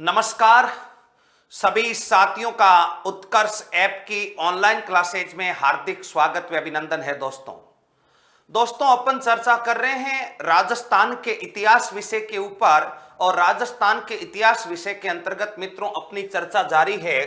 नमस्कार सभी साथियों का उत्कर्ष ऐप की ऑनलाइन क्लासेज में हार्दिक स्वागत व अभिनंदन है। दोस्तों अपन चर्चा कर रहे हैं राजस्थान के इतिहास विषय के ऊपर और राजस्थान के इतिहास विषय के अंतर्गत मित्रों अपनी चर्चा जारी है।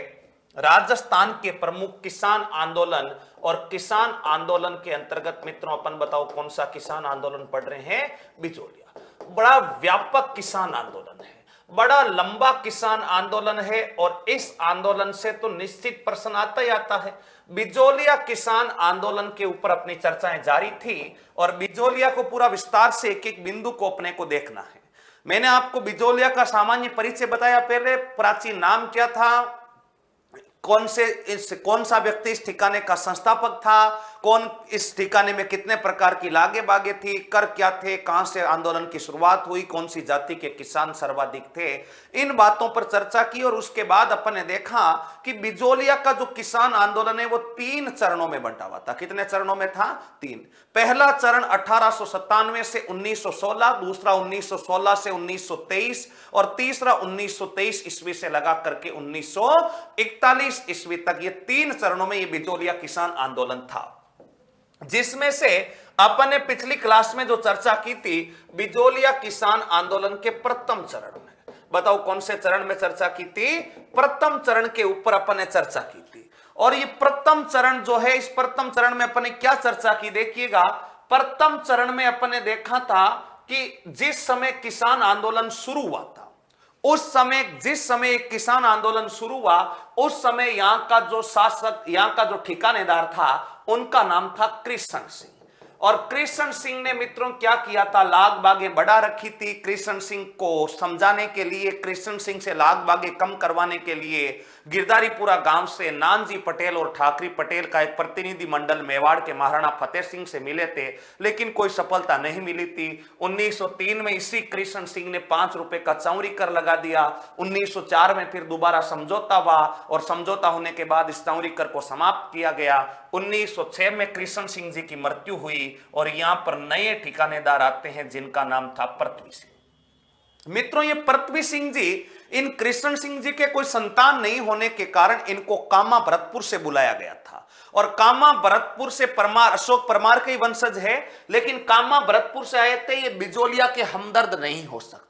राजस्थान के प्रमुख किसान आंदोलन और किसान आंदोलन के अंतर्गत मित्रों अपन बताओ कौन सा किसान आंदोलन पढ़ रहे हैं? बिजोलिया। बड़ा व्यापक किसान आंदोलन है, बड़ा लंबा किसान आंदोलन है और इस आंदोलन से तो निश्चित प्रश्न आता ही आता है। बिजोलिया किसान आंदोलन के ऊपर अपनी चर्चाएं जारी थी और बिजोलिया को पूरा विस्तार से एक एक बिंदु को अपने को देखना है। मैंने आपको बिजोलिया का सामान्य परिचय बताया, पहले प्राचीन नाम क्या था, कौन सा व्यक्ति इस ठिकाने का संस्थापक था, कौन इस ठिकाने में कितने प्रकार की लागे बागे थी, कर क्या थे, कहां से आंदोलन की शुरुआत हुई, कौन सी जाति के किसान सर्वाधिक थे, इन बातों पर चर्चा की। और उसके बाद अपन ने देखा कि बिजोलिया का जो किसान आंदोलन है वो 3 चरणों में बंटा हुआ था। कितने चरणों में था? 3। पहला चरण 1897 से 1916, दूसरा 1916 से 1923 और तीसरा 1923 ईस्वी से लगा करके 1941 ईस्वी तक। ये 3 चरणों में ये बिजोलिया किसान आंदोलन था, जिसमें से अपन ने पिछली क्लास में जो चर्चा की थी बिजोलिया किसान आंदोलन के प्रथम चरण में। बताओ कौन से चरण में चर्चा की थी? प्रथम चरण के ऊपर अपन ने चर्चा की थी। और ये प्रथम चरण जो है, इस प्रथम चरण में अपन ने क्या चर्चा की देखिएगा। प्रथम चरण में अपन ने देखा था कि जिस समय किसान आंदोलन शुरू हुआ था, उस समय जिस समय एक किसान आंदोलन शुरू हुआ उस समय यहां का जो शासक, यहां का जो ठिकानेदार था, उनका नाम था कृष्ण सिंह। और कृष्ण सिंह ने मित्रों क्या किया था, लाग बागें बढ़ा रखी थी। कृष्ण सिंह को समझाने के लिए, कृष्ण सिंह से लाग बागें कम करवाने के लिए गिरधारीपुरा गांव से नानजी पटेल और ठाकरी पटेल का एक प्रतिनिधि मंडल मेवाड़ के महाराणा फतेह सिंह से मिले थे, लेकिन कोई सफलता नहीं मिली थी। 1903 में इसी कृष्ण सिंह ने 5 रुपए का चौरी कर लगा दिया। 1904 में फिर दोबारा समझौता हुआ और समझौता होने के बाद इस चौरी कर को समाप्त किया गया। 1906 में कृष्ण सिंह जी की मृत्यु हुई और यहां पर नए ठिकानेदार आते हैं जिनका नाम था पृथ्वी सिंह। मित्रों, ये पृथ्वी सिंह जी, इन कृष्ण सिंह जी के कोई संतान नहीं होने के कारण इनको कामा भरतपुर से बुलाया गया था। और कामा भरतपुर से परमार, अशोक परमार के वंशज है, लेकिन कामा भरतपुर से आए थे। ये बिजोलिया के हमदर्द नहीं हो सकते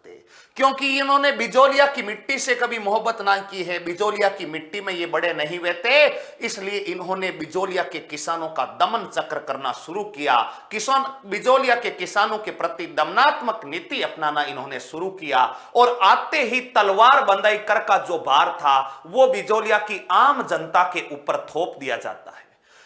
क्योंकि इन्होंने बिजोलिया की मिट्टी से कभी मोहब्बत ना की है, बिजोलिया की मिट्टी में ये बड़े नहीं हुए थे। इसलिए इन्होंने बिजोलिया के किसानों का दमन चक्र करना शुरू किया। बिजोलिया के किसानों के प्रति दमनात्मक नीति अपनाना इन्होंने शुरू किया और आते ही तलवार बंदाई कर का जो भार था वो बिजोलिया की आम जनता के ऊपर थोप दिया जाता है।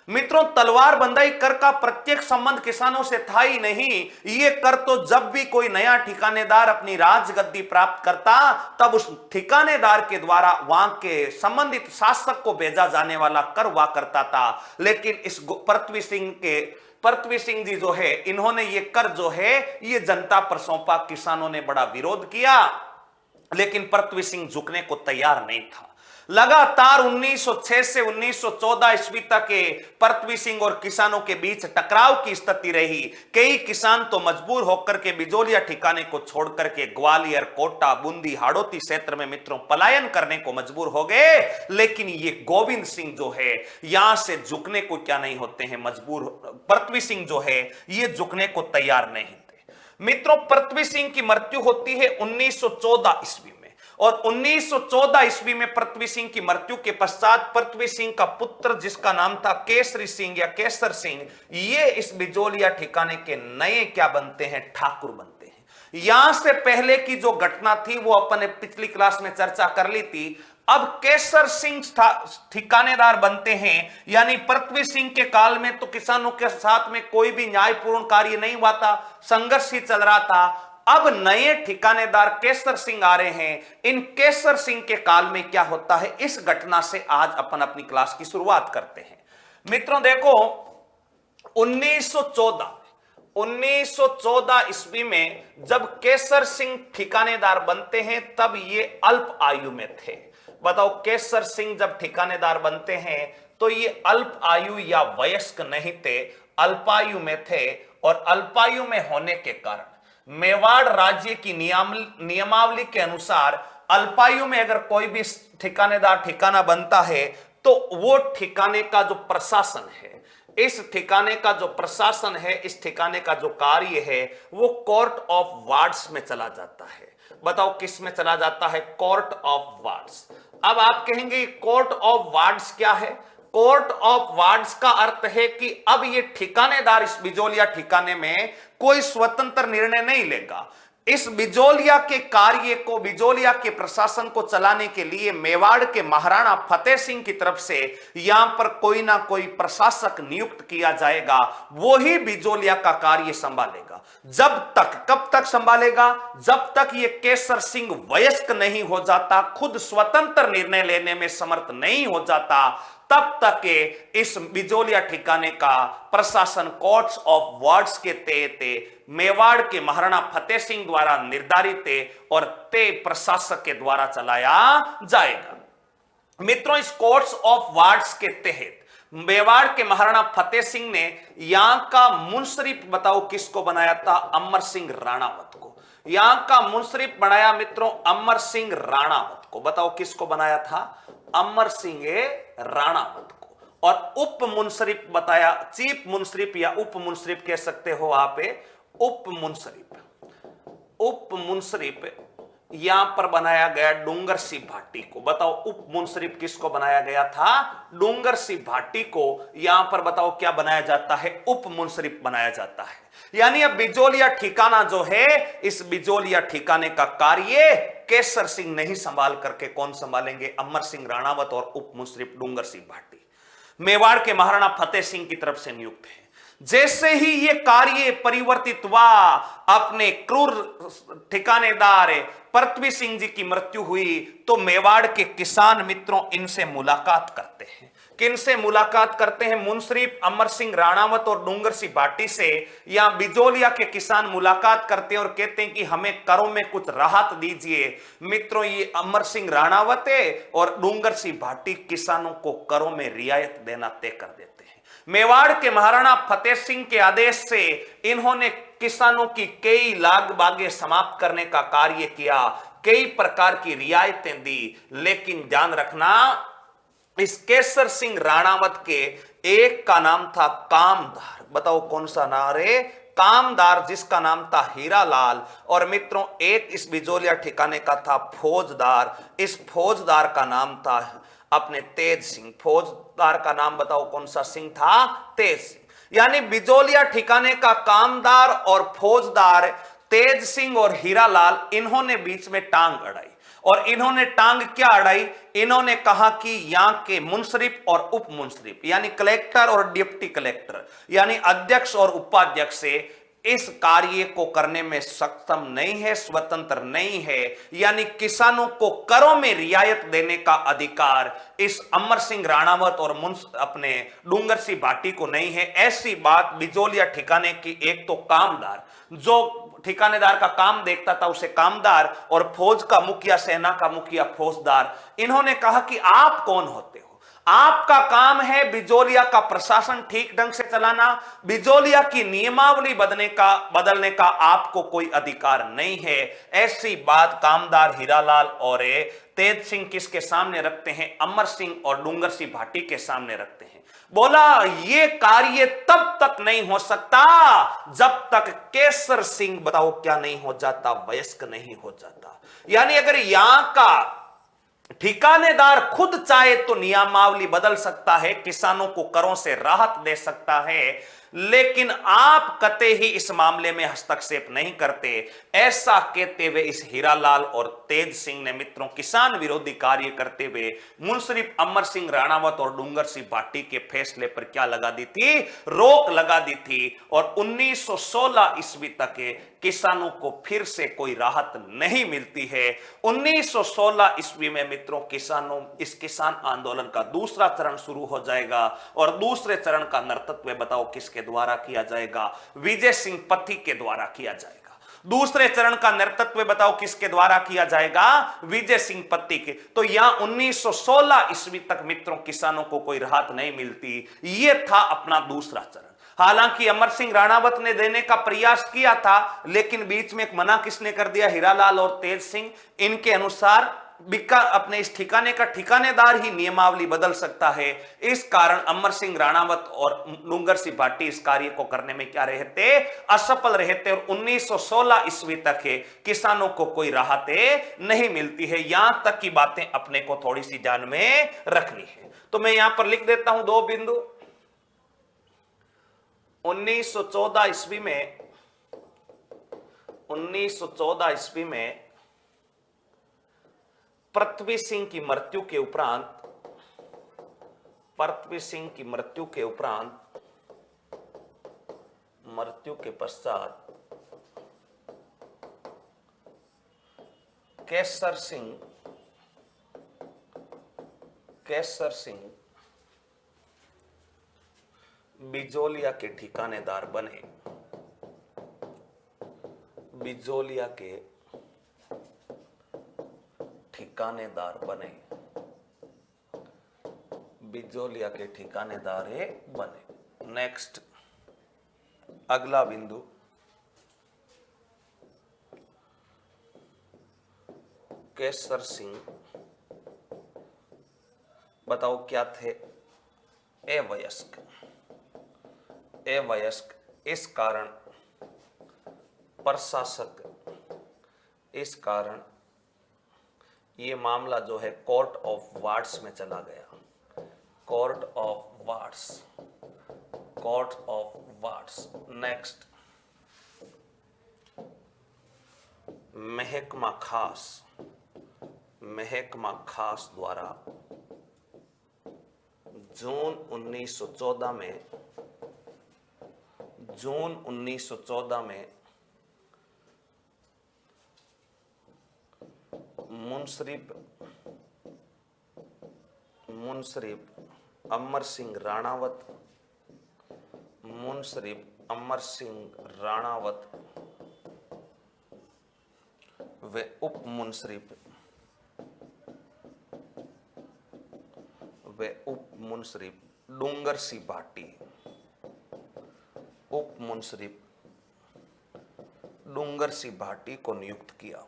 मित्रों, तलवार बंदाई कर का प्रत्यक्ष संबंध किसानों से था ही नहीं। ये कर तो जब भी कोई नया ठिकानेदार अपनी राजगद्दी प्राप्त करता तब उस ठिकानेदार के द्वारा वहां के संबंधित शासक को भेजा जाने वाला कर हुआ करता था। लेकिन इस पृथ्वी सिंह जी जो है, इन्होंने ये कर जो है ये जनता पर सौंपा। किसानों ने बड़ा विरोध किया, लेकिन पृथ्वी सिंह झुकने को तैयार नहीं था। लगातार 1906 से 1914 ईस्वी तक के पृथ्वी सिंह और किसानों के बीच टकराव की स्थिति रही। कई किसान तो मजबूर होकर के बिजोलिया ठिकाने को छोड़कर के ग्वालियर, कोटा, बूंदी, हाड़ौती क्षेत्र में मित्रों पलायन करने को मजबूर हो गए। लेकिन ये गोविंद सिंह जो है यहां से झुकने को क्या नहीं होते हैं मजबूर। पृथ्वी सिंह जो है ये झुकने को तैयार नहीं थे। मित्रों, पृथ्वी सिंह की मृत्यु होती है 1914 ईस्वी में और 1914 ईस्वी में पृथ्वी सिंह की मृत्यु के पश्चात पृथ्वी सिंह का पुत्र, जिसका नाम था केसरी सिंह या केसर सिंह, ये इस बिजोलिया ठिकाने के नए क्या बनते हैं? ठाकुर बनते हैं। यहां से पहले की जो घटना थी वो अपन ने पिछली क्लास में चर्चा कर ली थी। अब केसर सिंह ठिकानेदार बनते हैं, यानी पृथ्वी सिंह के काल में तो किसानों के साथ में कोई भी न्यायपूर्ण कार्य नहीं हुआ था, संघर्ष ही चल रहा था। अब नए ठिकानेदार केसर सिंह आ रहे हैं। इन केसर सिंह के काल में क्या होता है, इस घटना से आज अपन अपनी क्लास की शुरुआत करते हैं। मित्रों देखो, 1914 ईस्वी में जब केसर सिंह ठिकानेदार बनते हैं तब ये अल्प आयु में थे। बताओ, केसर सिंह जब ठिकानेदार बनते हैं तो ये अल्प आयु या वयस्क नहीं थे, अल्पायु में थे। और अल्पायु में होने के कारण मेवाड़ राज्य की नियमावली के अनुसार अल्पायु में अगर कोई भी ठिकानेदार ठिकाना बनता है तो वो ठिकाने का जो प्रशासन है, इस ठिकाने का जो प्रशासन है, इस ठिकाने का जो कार्य है, वो कोर्ट ऑफ वार्ड्स में चला जाता है। बताओ किस में चला जाता है? Court of wards. अब आप कहेंगे कोर्ट ऑफ वार्ड्स क्या है? कोर्ट ऑफ वार्ड्स का अर्थ है कि अब ये ठिकानेदार इस बिजोलिया ठिकाने में कोई स्वतंत्र निर्णय नहीं लेगा। इस बिजोलिया के कार्य को, बिजोलिया के प्रशासन को चलाने के लिए मेवाड़ के महाराणा फतेह सिंह की तरफ से यहां पर कोई ना कोई प्रशासक नियुक्त किया जाएगा, वो ही बिजोलिया का कार्य संभालेगा। जब तक, कब तक संभालेगा? जब तक ये केसर सिंह वयस्क नहीं हो जाता, खुद स्वतंत्र निर्णय लेने में समर्थ नहीं हो जाता, तब तक के इस बिजोलिया ठिकाने का प्रशासन कोर्ट्स ऑफ वार्ड्स के तहत मेवाड़ के महाराणा फतेह सिंह द्वारा निर्धारित और तय प्रशासक के द्वारा चलाया जाएगा। मित्रों, इस कोर्ट्स ऑफ वार्ड्स के तहत मेवाड़ के महाराणा फतेह सिंह ने यहां का मुंसरिफ, बताओ किसको बनाया था? अमर सिंह राणावत को। यहां का मुंसरिफ बनाया मित्रों अमर सिंह राणावत को। बताओ किसको बनाया था? अमर सिंह राणावत को। और उप मुंसरिफ बताया, चीफ मुंसरिफ या उप मुंसरिफ कह सकते हो आप, उप मुंसरिफ। उप मुंसरिफ यहां पर बनाया गया डूंगर सिंह भाटी को। बताओ उप मुंसरिफ किसको बनाया गया था? डूंगर सिंह भाटी को। यहां पर बताओ क्या बनाया जाता है? उप मुंसरिफ बनाया जाता है। यानी अब बिजोलिया ठिकाना जो है, इस बिजोलिया ठिकाने का कार्य केसर सिंह नहीं संभाल करके कौन संभालेंगे? अमर सिंह राणावत और उप मुंसरिफ डूंगर सिंह भाटी मेवाड़ के महाराणा फतेह सिंह की तरफ से नियुक्त है। जैसे ही ये कार्य परिवर्तित हुआ, अपने क्रूर ठिकानेदार पृथ्वी सिंह जी की मृत्यु हुई, तो मेवाड़ के किसान मित्रों इनसे मुलाकात करते हैं। किनसे मुलाकात करते हैं? मुंसरिफ अमर सिंह राणावत और डूंगर सिंह भाटी से। यहां बिजोलिया के किसान मुलाकात करते हैं और कहते हैं कि हमें करों में कुछ राहत दीजिए। मित्रों, ये अमर सिंह राणावत और डूंगर सिंह भाटी किसानों को करों में रियायत देना तय कर देते हैं। मेवाड़ के महाराणा फतेह सिंह के आदेश से इन्होंने किसानों की कई लाग बागें समाप्त करने का कार्य किया, कई प्रकार की रियायतें दी। लेकिन ध्यान रखना, इस केसर सिंह राणावत के एक का नाम था कामदार। बताओ कौन सा नाम है? कामदार, जिसका नाम था हीरालाल। और मित्रों, एक इस बिजोलिया ठिकाने का था फौजदार। इस फौजदार का नाम था अपने तेज सिंह। फौजदार का नाम बताओ कौन सा सिंह था? तेज सिंह। यानी बिजोलिया ठिकाने का कामदार और फौजदार तेज सिंह और हीरालाल, इन्होंने बीच में टांग अड़ाई। और इन्होंने टांग क्या अड़ाई? इन्होंने कहा कि यहां के मुंसरिफ और उप मुंसरिफ यानी कलेक्टर और डिप्टी कलेक्टर यानी अध्यक्ष और उपाध्यक्ष से इस कार्य को करने में सक्षम नहीं है, स्वतंत्र नहीं है। यानी किसानों को करों में रियायत देने का अधिकार इस अमर सिंह राणावत और अपने डूंगर सिंह भाटी को नहीं है। ऐसी बात बिजोलिया ठिकाने की एक तो कामदार, जो ठिकानेदार का काम देखता था उसे कामदार, और फौज का मुखिया, सेना का मुखिया फौजदार, इन्होंने कहा कि आप कौन होते हो? आपका काम है बिजोलिया का प्रशासन ठीक ढंग से चलाना, बिजोलिया की नियमावली बदलने का आपको कोई अधिकार नहीं है। ऐसी बात कामदार हीरालाल और तेज सिंह किसके सामने रखते हैं? अमर सिंह और डूंगर सिंह भाटी के सामने रखते हैं। बोला ये कार्य तब तक नहीं हो सकता जब तक केसर सिंह, बताओ क्या नहीं हो जाता? वयस्क नहीं हो जाता। यानी अगर यहां का ठिकानेदार खुद चाहे तो नियमावली बदल सकता है, किसानों को करों से राहत दे सकता है, लेकिन आप कते ही इस मामले में हस्तक्षेप नहीं करते। ऐसा कहते हुए इस हीरालाल और तेज सिंह ने मित्रों किसान विरोधी कार्य करते हुए मुंसरिफ अमर सिंह राणावत और डूंगर सिंह भाटी के फैसले पर क्या लगा दी थी? रोक लगा दी थी। और 1916 ईस्वी तक किसानों को फिर से कोई राहत नहीं मिलती है। 1916 ईस्वी में मित्रों इस किसान आंदोलन का दूसरा चरण शुरू हो जाएगा। और दूसरे चरण का नेतृत्व बताओ किसके द्वारा किया जाएगा? विजय सिंह पत्ती के द्वारा किया जाएगा। दूसरे चरण का नेतृत्व बताओ किसके द्वारा किया जाएगा? विजय सिंह पत्ती के। तो यहां 1916 ईस्वी तक मित्रों किसानों को कोई राहत नहीं मिलती। यह था अपना दूसरा चरण। हालांकि अमर सिंह राणावत ने देने का प्रयास किया था, लेकिन बीच में एक मना किसने कर दिया? हीरालाल और तेज सिंह। इनके अनुसार अपने इस ठिकाने का ठिकानेदार ही नियमावली बदल सकता है। इस कारण अमर सिंह राणावत और डूंगर सिंह भाटी इस कार्य को करने में क्या रहे थे? असफल रहे थे। और 1916 ईस्वी तक है किसानों को कोई राहतें नहीं मिलती है। यहां तक की बातें अपने को थोड़ी सी ध्यान में रखनी है। तो मैं यहां पर लिख देता हूं 2 बिंदु। 1914 ईस्वी में 1914 ईस्वी में पृथ्वी सिंह की मृत्यु के उपरांत मृत्यु के पश्चात केसर सिंह बिजोलिया के ठिकानेदार बने। बिजोलिया के ठिकानेदार बने। नेक्स्ट, अगला बिंदु, केसर सिंह बताओ क्या थे? अवयस्क। इस कारण प्रशासक, इस कारण ये मामला जो है कोर्ट ऑफ वार्ड्स में चला गया। Court of wards. नेक्स्ट, महकमा खास द्वारा जून 1914 में मुंसरिफ अमर सिंह राणावत व उप मुंसरिफ डूंगर सिंह भाटी, उप मुंसरिफ डूंगर सिंह भाटी को नियुक्त किया।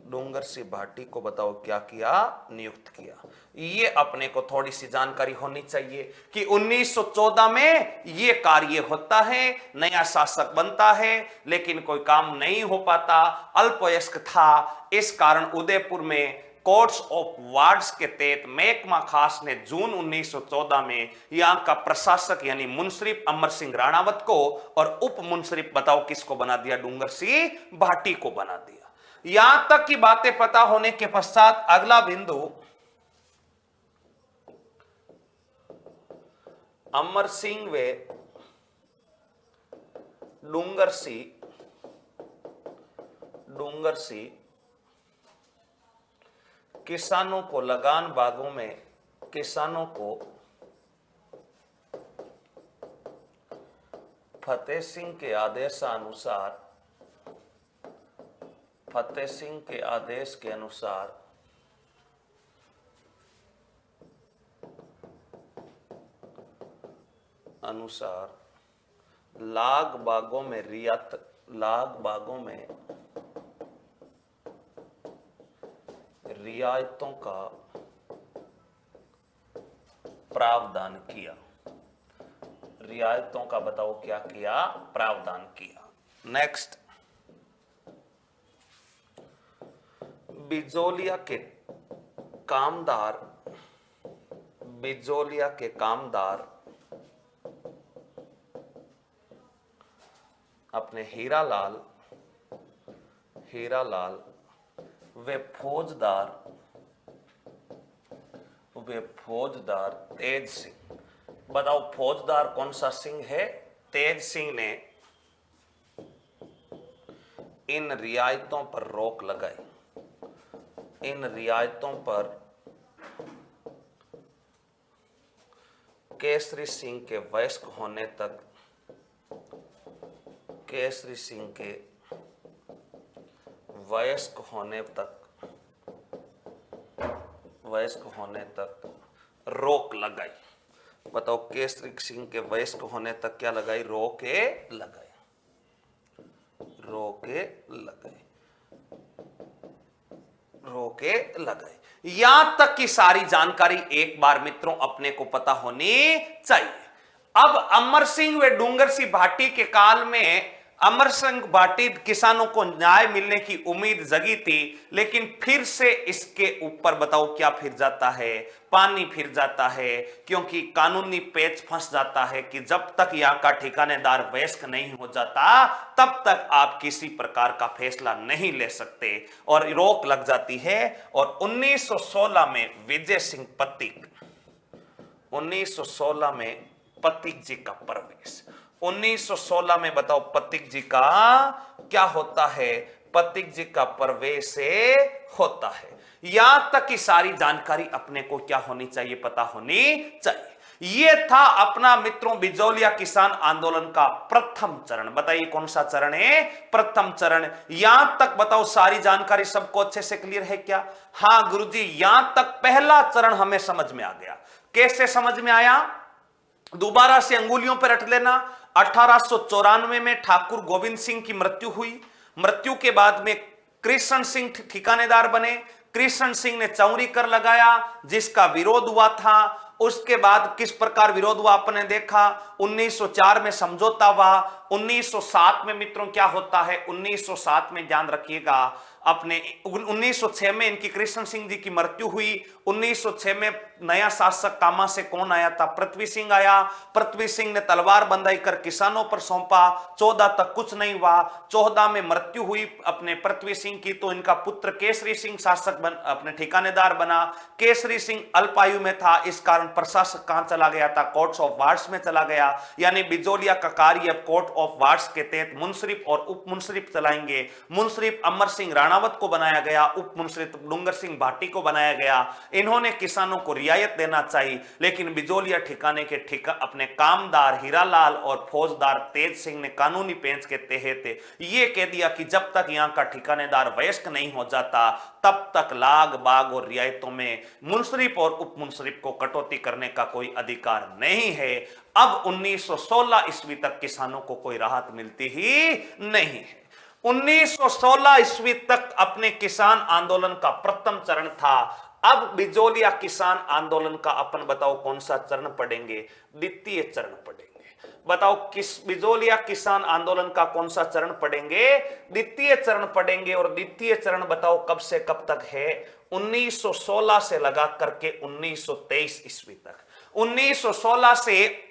डूंगर सिंह भाटी को बताओ क्या किया? नियुक्त किया। ये अपने को थोड़ी सी जानकारी होनी चाहिए कि 1914 में ये कार्य होता है, नया शासक बनता है, लेकिन कोई काम नहीं हो पाता, अल्पवयस्क था। इस कारण उदयपुर में कोर्ट्स ऑफ वार्ड्स के तहत महकमा खास ने जून 1914 में यहां का प्रशासक यानी मुंसरिफ अमर सिंह राणावत को और उप मुंसरिफ बताओ किसको बना दिया? डूंगर सिंह भाटी को बना दिया। यहां तक की बातें पता होने के पश्चात अगला बिंदु, अमर सिंह व डूंगर सिंह किसानों को लगान बागों में फतेह सिंह के आदेश के अनुसार लाग बागों में रियायतों का प्रावधान किया। रियायतों का बताओ क्या किया? प्रावधान किया। नेक्स्ट, बिजोलिया के कामदार अपने हीरालाल वे फौजदार तेज सिंह, बताओ फौजदार कौन सा सिंह है? तेज सिंह ने इन रियायतों पर रोक लगाई। इन रियायतों पर केसरी सिंह के वयस्क होने तक रोक लगाई। बताओ केसरी सिंह के वयस्क होने तक क्या लगाई, रो के लगाई, रो के लगाई, रो के लगाई। यहां तक की सारी जानकारी एक बार मित्रों अपने को पता होनी चाहिए। अब अमर सिंह व डूंगर सिंह भाटी के काल में अमर सिंह भाटी किसानों को न्याय मिलने की उम्मीद जगी थी, लेकिन फिर से इसके ऊपर बताओ क्या फिर जाता है, पानी फिर जाता है, क्योंकि कानूनी पेच फंस जाता है कि जब तक यहां का ठिकानेदार वयस्क नहीं हो जाता तब तक आप किसी प्रकार का फैसला नहीं ले सकते और रोक लग जाती है। और 1916 में विजय सिंह पत्तिक, 1916 में पत्तिक जी का प्रवेश, 1916 में बताओ पत्तिक जी का क्या होता है, पत्तिक जी का प्रवेश होता है। यहां तक की सारी जानकारी अपने को क्या होनी चाहिए, पता होनी चाहिए। यह था अपना मित्रों बिजौलिया किसान आंदोलन का प्रथम चरण। बताइए कौन सा चरण है, प्रथम चरण। यहां तक बताओ सारी जानकारी सबको अच्छे से क्लियर है क्या? हां गुरुजी, यहां तक पहला चरण हमें समझ में आ गया। कैसे समझ में आया, दोबारा से अंगुलियों पर रट लेना। 1894 में ठाकुर गोविंद सिंह की मृत्यु हुई। मृत्यु के बाद में कृष्ण सिंह ठिकानेदार बने। कृष्ण सिंह ने चौरी कर लगाया जिसका विरोध हुआ था। उसके बाद किस प्रकार विरोध हुआ आपने देखा। 1904 में समझौता हुआ। 1907 में मित्रों क्या होता है, 1907 में ध्यान रखिएगा अपने 1906 में इनकी कृष्ण सिंह जी की मृत्यु हुई। 1906 में नया शासक कामा से कौन आया था, पृथ्वी सिंह आया। पृथ्वी सिंह ने तलवार बंदाई कर किसानों पर सौंपा। 14 तक कुछ नहीं हुआ। 14 में मृत्यु हुई अपने पृथ्वी सिंह की, तो इनका पुत्र केसरी सिंह शासक अपने ठिकानेदार बना। केसरी सिंह अल्पायु में था, इस कारण प्रशासक कहां चला गया था, कोर्ट्स ऑफ वार्ड्स में चला गया। यानी बिजौलिया का कार्य अब कोर्ट ऑफ वार्ड्स के तहत मुंसरिफ और उप मुंसरिफ चलाएंगे। मुंसरिफ अमर सिंह राणावत को बनाया गया, उप मुंसरिफ डूंगर सिंह भाटी को बनाया गया। इन्होंने किसानों को रियायत देना चाहिए, लेकिन बिजौलिया ठिकाने के अपने कामदार हीरालाल और फौजदार तेज सिंह ने कानूनी पेंच के तहत यह कह दिया कि जब तक यहां का ठिकानेदार वयस्क नहीं हो जाता तब तक लाग बाग और रियायतों में मुंसरिफ और उप मुंसरिफ को कटौती करने का कोई अधिकार नहीं है। अब 1916 ईस्वी तक किसानों को कोई राहत मिलती ही नहीं है। 1916 ईस्वी तक अपने किसान आंदोलन का प्रथम चरण था। अब बिजौलिया किसान आंदोलन का अपन बताओ कौन सा चरण पढ़ेंगे, द्वितीय चरण पढ़ेंगे। बताओ किस बिजौलिया किसान आंदोलन का कौन सा चरण पढ़ेंगे, द्वितीय चरण पढ़ेंगे। और द्वितीय चरण बताओ कब से कब तक है, 1916 से लगा करके 1923 ईस्वी तक। 1916 से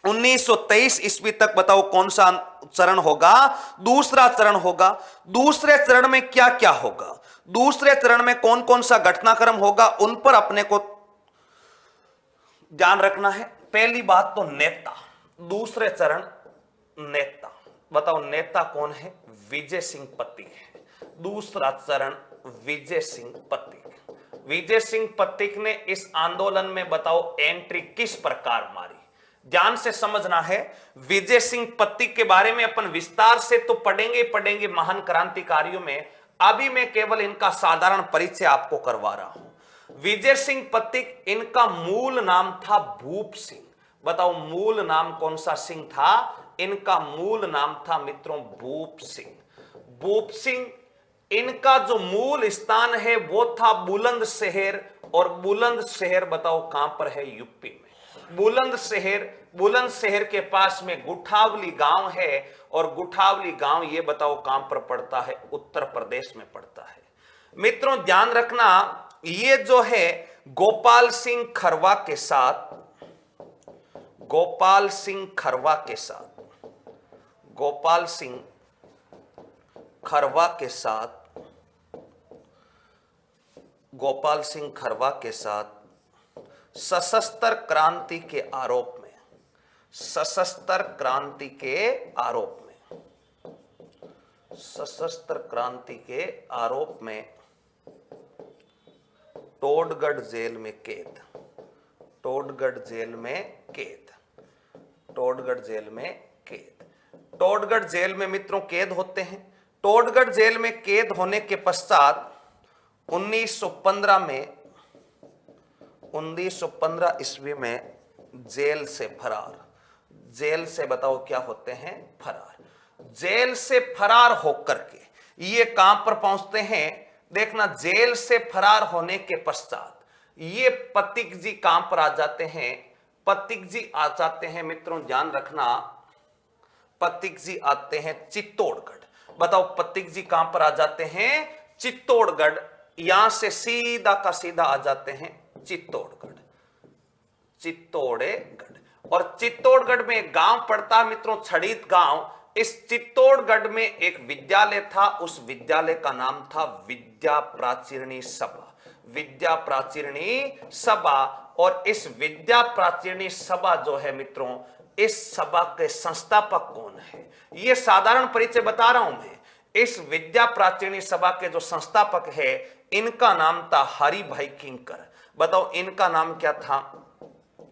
1923 ईस्वी तक बताओ कौन सा चरण होगा, दूसरा चरण होगा। दूसरे चरण में क्या क्या होगा, दूसरे चरण में कौन कौन सा घटनाक्रम होगा, उन पर अपने को ध्यान रखना है। पहली बात तो नेता, दूसरे चरण नेता। बताओ नेता कौन है, विजय सिंह पत्तिक है। दूसरा चरण विजय सिंह पत्तिक। विजय सिंह पत्तिक ने इस आंदोलन में बताओ एंट्री किस प्रकार मारी, ध्यान से समझना है। विजय सिंह पत्तिक के बारे में अपन विस्तार से तो पढ़ेंगे महान क्रांतिकारियों में। अभी मैं केवल इनका साधारण परिचय आपको करवा रहा हूं। विजय सिंह पत्तिक, इनका मूल नाम था भूप सिंह। बताओ मूल नाम कौन सा सिंह था, इनका मूल नाम था मित्रों भूप सिंह। भूप सिंह, इनका जो मूल स्थान है वो था बुलंदशहर। और बुलंदशहर बताओ कहां पर है, यूपी में। बुलंदशहर के पास में गुठावली गांव है। और गुठावली गांव ये बताओ कहां पर पड़ता है, उत्तर प्रदेश में पड़ता है। मित्रों ध्यान रखना, ये जो है गोपाल सिंह खरवा के साथ, गोपाल सिंह खरवा के साथ, गोपाल सिंह खरवा के साथ, गोपाल सिंह खरवा के साथ सशस्त्र क्रांति के आरोप में, सशस्त्र क्रांति के आरोप में, सशस्त्र क्रांति के आरोप में टोडगढ़ जेल में कैद, टोडगढ़ जेल में कैद, टोडगढ़ जेल में कैद। टोडगढ़ जेल में मित्रों कैद होते हैं। टोडगढ़ जेल में कैद होने के पश्चात 1915 ईस्वी में जेल से फरार, जेल से बताओ क्या होते हैं, फरार। जेल से फरार होकर के ये कहां पर पहुंचते हैं, देखना, जेल से फरार होने के पश्चात ये पथिक जी कहां पर आ जाते हैं, पथिक जी आ जाते हैं मित्रों, ध्यान रखना, पथिक जी आते हैं चित्तौड़गढ़। बताओ पथिक जी कहां पर आ जाते हैं, चित्तौड़गढ़। यहां से सीधा का सीधा आ जाते हैं चित्तौड़गढ़, चित्तौड़गढ़। और चित्तौड़गढ़ में एक गांव पड़ता है मित्रों, छड़ीत गांव। इस चित्तौड़गढ़ में एक विद्यालय था, उस विद्यालय का नाम था विद्या प्राचीरणी सभा, विद्या प्राचीरणी सभा। और इस विद्या प्राचीरणी सभा जो है मित्रों, इस सभा के संस्थापक कौन है, यह साधारण परिचय बता रहा हूं मैं। इस विद्या प्राचीरणी सभा के जो संस्थापक है, इनका नाम था हरि भाई किंकर। बताओ इनका नाम क्या था,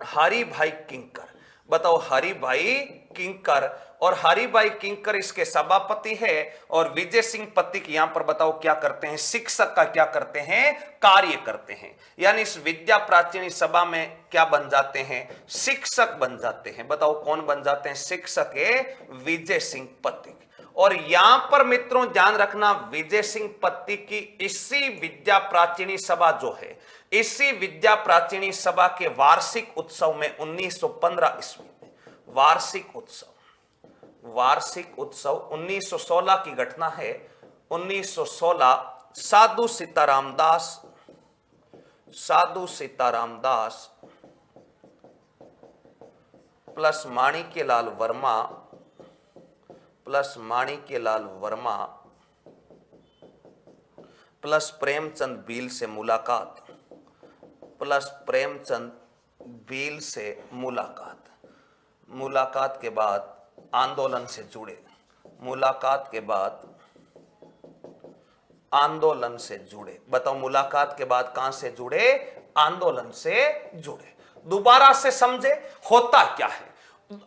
हरि भाई किंकर। बताओ हरि भाई किंकर। और हरि भाई किंकर इसके सभापति है। और विजय सिंह पथिक यहां पर बताओ क्या करते हैं, शिक्षक का क्या करते हैं, कार्य करते हैं। यानी इस विद्या प्राचीनी सभा में क्या बन जाते हैं, शिक्षक बन जाते हैं। बताओ कौन बन जाते हैं, शिक्षक है विजय सिंह पथिक। और यहां पर मित्रों ध्यान रखना, विजय सिंह पथिक की इसी विद्या प्राचीनी सभा जो है, इसी विद्या प्राचीनी सभा के वार्षिक उत्सव में 1915 ईस्वी में वार्षिक उत्सव 1916 की घटना है। 1916 साधु सीताराम दास प्लस माणिक्यलाल वर्मा प्लस प्रेमचंद बील से मुलाकात के बाद आंदोलन से जुड़े, बताओ मुलाकात के बाद कहां से जुड़े, आंदोलन से जुड़े। दोबारा से समझे होता क्या है।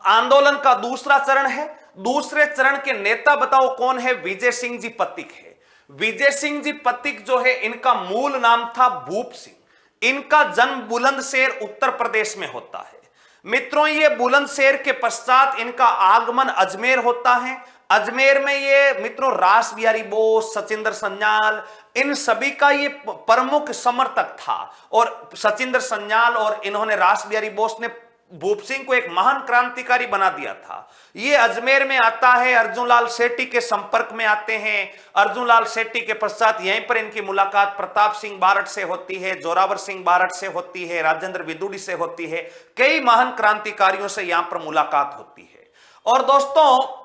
आंदोलन का दूसरा चरण है, दूसरे चरण के नेता बताओ कौन है, विजय सिंह जी पथिक है। विजय सिंह जी पथिक जो है, इनका मूल नाम था भूप सिंह। इनका जन्म बुलंदशहर उत्तर प्रदेश में होता है मित्रों। ये बुलंदशहर के पश्चात इनका आगमन अजमेर होता है। अजमेर में ये मित्रों रास बिहारी बोस, सचिंद्र सन्याल, इन सभी का ये प्रमुख समर्थक था। और सचिंद्र सन्याल और इन्होंने रास बिहारी बोस ने भूप सिंह को एक महान क्रांतिकारी बना दिया था। ये अजमेर में आता है, अर्जुन लाल सेठी के संपर्क में आते हैं। अर्जुन लाल सेठी के पश्चात यहीं पर इनकी मुलाकात प्रताप सिंह बारठ से होती है, जोरावर सिंह बारठ से होती है, राजेंद्र विदुड़ी से होती है। कई महान क्रांतिकारियों से यहां पर मुलाकात होती है। और दोस्तों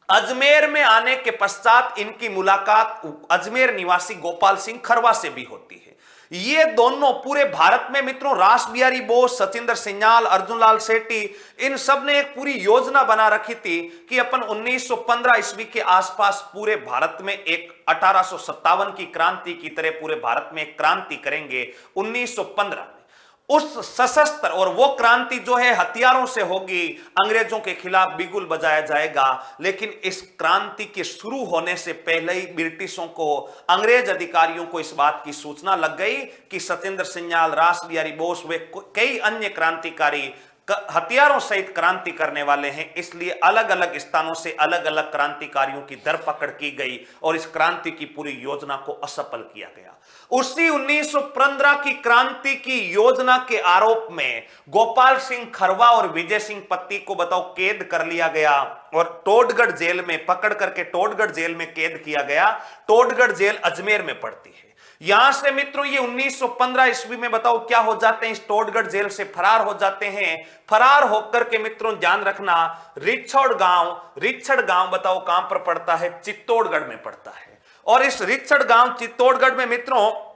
अजमेर में आने के पश्चात इनकी मुलाकात अजमेर निवासी गोपाल सिंह खरवा से भी होती है। ये दोनों पूरे भारत में मित्रों, रास बिहारी बोस, सचिंद्र सन्याल, अर्जुन लाल सेठी, इन सब ने एक पूरी योजना बना रखी थी कि अपन 1915 ईस्वी के आसपास पूरे भारत में एक 1857 की क्रांति की तरह पूरे भारत में एक क्रांति करेंगे 1915 में। उस सशस्त्र और वो क्रांति जो है हथियारों से होगी, अंग्रेजों के खिलाफ बिगुल बजाया जाएगा। लेकिन इस क्रांति के शुरू होने से पहले ही ब्रिटिशों को, अंग्रेज अधिकारियों को इस बात की सूचना लग गई कि सचिंद्र सन्याल, रास बिहारी बोस, वे कई अन्य क्रांतिकारी हथियारों सहित क्रांति करने वाले हैं। इसलिए अलग अलग स्थानों से अलग अलग क्रांतिकारियों की धरपकड़ की गई और इस क्रांति की पूरी योजना को असफल किया गया। उसी 1915 की क्रांति की योजना के आरोप में गोपाल सिंह खरवा और विजय सिंह पथिक को बताओ कैद कर लिया गया और टोडगढ़ जेल में पकड़ करके टोडगढ़ जेल में कैद किया गया। टोडगढ़ जेल अजमेर में पड़ती है। यहां से मित्रों ये 1915 ईस्वी में बताओ क्या हो जाते हैं, इस टोडगढ़ जेल से फरार हो जाते हैं। फरार होकर के मित्रों ध्यान रखना, रिछड़ गांव बताओ कहां पर पड़ता है, चित्तौड़गढ़ में पड़ता है। और इस रिछड़ गांव चित्तौड़गढ़ में मित्रों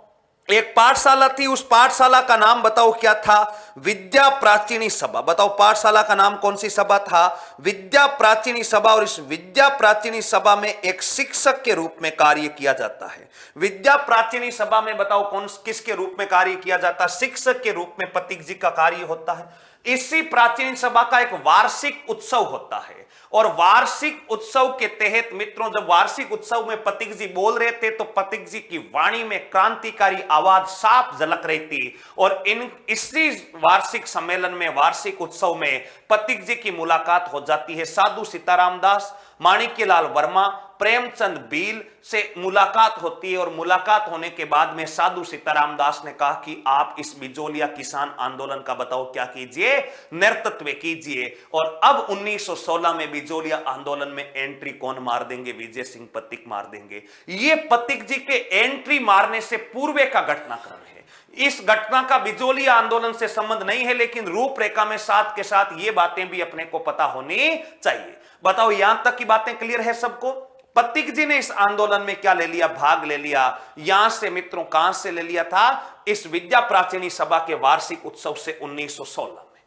एक पाठशाला थी। उस पाठशाला का नाम बताओ क्या था, विद्या प्राचीनी सभा। बताओ पाठशाला का नाम कौन सी सभा था, विद्या प्राचीनी सभा। और इस विद्या प्राचीनी सभा में एक शिक्षक के रूप में कार्य किया जाता है। विद्या प्राचीनी सभा में बताओ किसके रूप में कार्य किया जाता है, शिक्षक के रूप में पथिक जी का कार्य होता है। इसी प्राचीन सभा का एक वार्षिक उत्सव होता है और वार्षिक उत्सव के तहत मित्रों जब वार्षिक उत्सव में पथिक जी बोल रहे थे तो पथिक जी की वाणी में क्रांतिकारी आवाज साफ झलक रही थी और इसी वार्षिक सम्मेलन में वार्षिक उत्सव में पथिक जी की मुलाकात हो जाती है। साधु सीताराम दास, माणिक्यलाल वर्मा, प्रेमचंद बील से मुलाकात होती है और मुलाकात होने के बाद में साधु सीताराम दास ने कहा कि आप इस बिजोलिया किसान आंदोलन का बताओ क्या कीजिए, नेतृत्व कीजिए। और अब 1916 में बिजोलिया आंदोलन में एंट्री कौन मार देंगे? विजय सिंह पथिक मार देंगे। ये पथिक जी के एंट्री मारने से पूर्व का घटनाक्रम है। इस घटना का बिजोलिया आंदोलन से संबंध नहीं है, लेकिन रूपरेखा में साथ के साथ ये बातें भी अपने को पता होनी चाहिए। बताओ यहां तक की बातें क्लियर है सबको? पथिक जी ने इस आंदोलन में क्या ले लिया? भाग ले लिया। यहां से मित्रों कहां से ले लिया था? इस विद्या प्राचीनी सभा के वार्षिक उत्सव से 1916 में।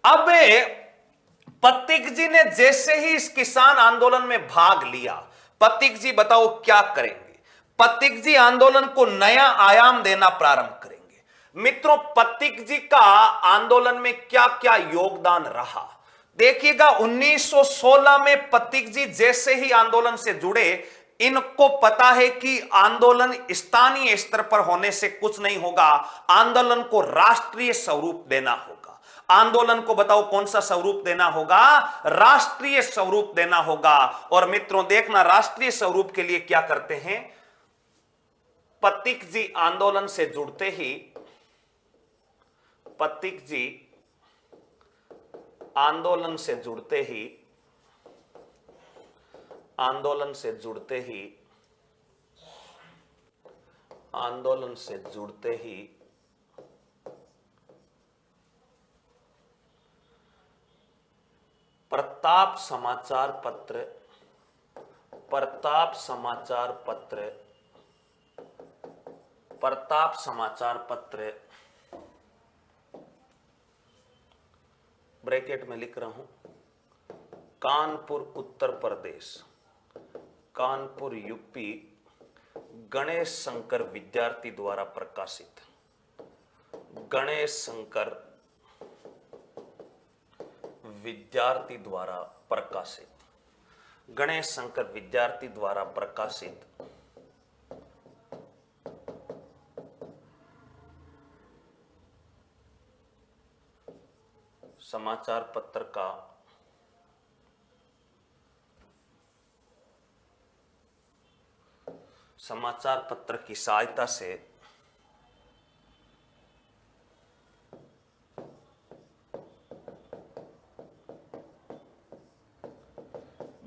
अब पथिक जी ने जैसे ही इस किसान आंदोलन में भाग लिया, पथिक जी बताओ क्या करेंगे? पथिक जी आंदोलन को नया आयाम देना प्रारंभ करेंगे। मित्रों पथिक जी का आंदोलन में क्या क्या योगदान रहा देखिएगा। 1916 में पथिक जी जैसे ही आंदोलन से जुड़े, इनको पता है कि आंदोलन स्थानीय स्तर पर होने से कुछ नहीं होगा, आंदोलन को राष्ट्रीय स्वरूप देना होगा। आंदोलन को बताओ कौन सा स्वरूप देना होगा? राष्ट्रीय स्वरूप देना होगा। और मित्रों देखना राष्ट्रीय स्वरूप के लिए क्या करते हैं? पथिक जी आंदोलन से जुड़ते ही, पथिक जी आंदोलन से जुड़ते ही, आंदोलन से जुड़ते ही, आंदोलन से जुड़ते ही प्रताप समाचार पत्र, प्रताप समाचार पत्र, प्रताप समाचार पत्र ब्रैकेट में लिख रहा हूं, कानपुर उत्तर प्रदेश, कानपुर यूपी, गणेश शंकर विद्यार्थी द्वारा प्रकाशित, गणेश शंकर विद्यार्थी द्वारा प्रकाशित, गणेश शंकर विद्यार्थी द्वारा प्रकाशित समाचार पत्र का समाचार पत्र की सहायता से